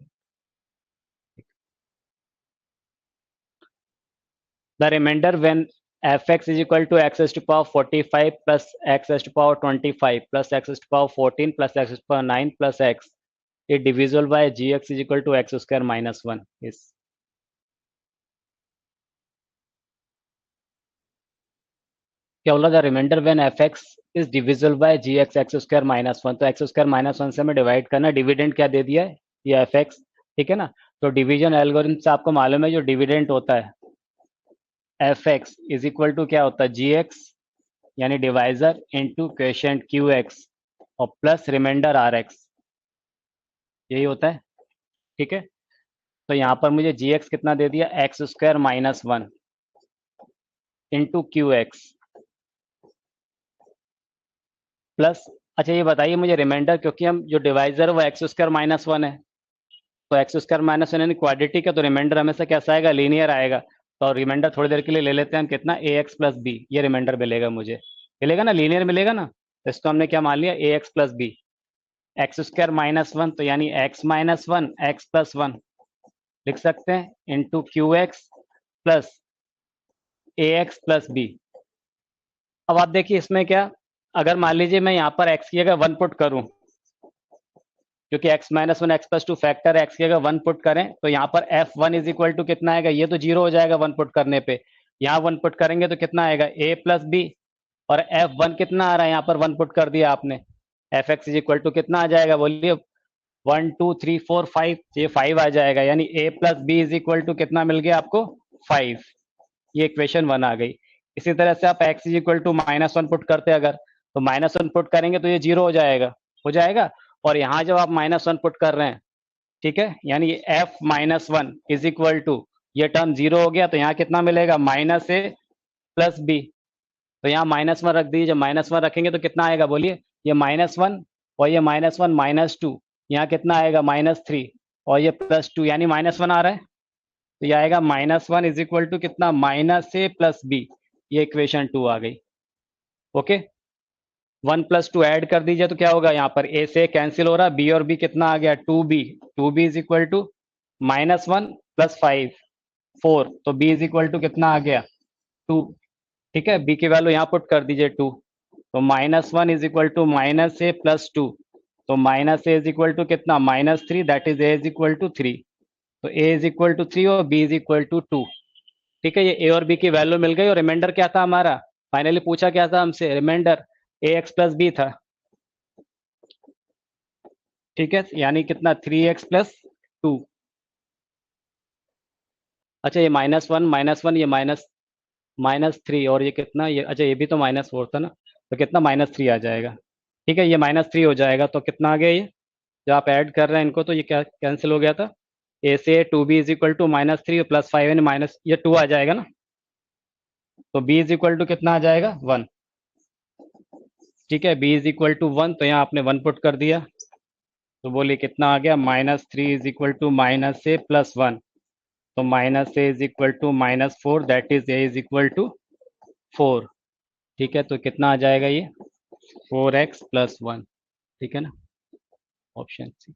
The reminder when fx is equal to x raised to power 45 plus x raised to power 25 plus x raised to power 14 plus x raised to power 9 plus x is divisible by gx is equal to x square minus 1 is। क्या बोला, the reminder when fx is divisible by gx x square minus 1, तो x square minus 1 से हमें डिवाइड करना, डिविडेंड क्या दे दिया है, ये fx। ठीक है ना, तो डिवीजन एल्गोरिथम से आपको मालूम है जो डिविडेंड होता है fx इज इक्वल टू क्या होता है, gx यानी डिवाइजर इनटू क्वेशेंट qx और प्लस रिमाइंडर rx, यही होता है। ठीक है, तो यहाँ पर मुझे gx कितना दे दिया, x square minus 1 into qx plus, अच्छा ये बताइए मुझे रिमाइंडर, क्योंकि हम जो डिवाइजर वो x स्क्वायर माइनस 1 है, तो x स्क्वायर माइनस 1 यानी क्वाड्रेटिक है, तो रिमाइंडर हमेशा कैसा आएगा, लीनियर आएगा। तो रिमाइंडर थोड़ी देर के लिए ले लेते हैं हम, कितना, ax प्लस b, ये रिमाइंडर मिलेगा मुझे, मिलेगा ना, लीनियर मिलेगा ना। तो इसको हमने क्या मान लिया, ax plus b, x square minus 1, तो यानी x माइनस 1 x प्लस 1 लिख सकते हैं, into Q x plus ax plus b। अब आप देखिए इसमें क्या, अगर मान लीजिए मैं यहाँ पर x की जगह 1 पुट करूं, क्योंकि x minus 1 x plus 2 factor है, x की जगह 1 पुट करें तो यहाँ पर f1 इज इक्वल टू कितना आएगा, ये तो 0 हो जाएगा 1 पुट करने पे, यहाँ 1 पुट करेंगे तो कितना आएगा, a प्लस b, और f1 कितना आ रहा है, यहाँ पर 1 पुट कर दिया आपने, fx इज इक्वल टू कितना आ जाएगा बोलिए, 1 2 3 4 5, ये 5 आ जाएगा, यानी a plus B is equal to कितना मिल गया आपको, 5। ये इक्वेशन 1 आ गई। इसी तरह से आप x is equal to -1 put करते अगर, तो -1 पुट करेंगे तो ये 0 हो जाएगा। और यहाँ जब आप -1 पुट कर रहे हैं, ठीक है, यानी f -1 इज इक्वल टू, ये टर्म 0 हो गया, तो यहाँ कितना मिलेगा, -a प्लस b, तो यहाँ -1 रख दीजिए, जब -1 रखेंगे तो कितना आएगा बोलिए, ये -1 और ये -1 -2, यहाँ कितना आएगा -3, और ये +2 यानी -1 आ रहा है, तो ये आएगा -1 इज इक्वल टू कितना, -a + b। ये इक्वेशन 2 आ गई। ओके, 1 + 2 ऐड कर दीजिए तो क्या होगा, यहाँ पर a से कैंसिल हो रहा, b और b कितना आ गया, 2b। 2b is equal to -1 + 5 4, तो b इज इक्वल टू कितना आ गया, 2। ठीक है, b की वैल्यू यहाँ पुट कर दीजिए 2, तो -1 इज इक्वल टू -a + 2, तो -a इज इक्वल टू कितना, -3, that is a is equal to 3। तो a इज इक्वल टू 3 और b इज इक्वल टू 2। ठीक है, ये a और b की वैल्यू मिल गई, और रिमाइंडर क्या था हमारा, फाइनली पूछा क्या था हमसे, रिमाइंडर ax + b था। ठीक है, यानी कितना, 3x + 2। अच्छा, ये -1 ये -3, और ये कितना, ये अच्छा ये भी तो -4 था ना, तो कितना, -3 आ जाएगा। ठीक है, ये -3 हो जाएगा, तो कितना आ गया ये, जब आप ऐड कर रहे हैं इनको तो ये क्या कैंसिल हो गया था, a से 2b इज इक्वल टू -3 + 5 यानी माइनस, ये 2 आ जाएगा ना, तो b इज इक्वल टू कितना आ जाएगा, 1। ठीक है, b इज इक्वल टू 1, तो यहाँ आपने 1 पुट कर दिया, तो बोलिए कितना आ गया, -3 इज इक्वल टू -a + 1, तो -a is equal to -4, that is a is equal to 4। ठीक है, तो कितना आ जाएगा ये, 4x + 1। ठीक है ना, ऑप्शन सी।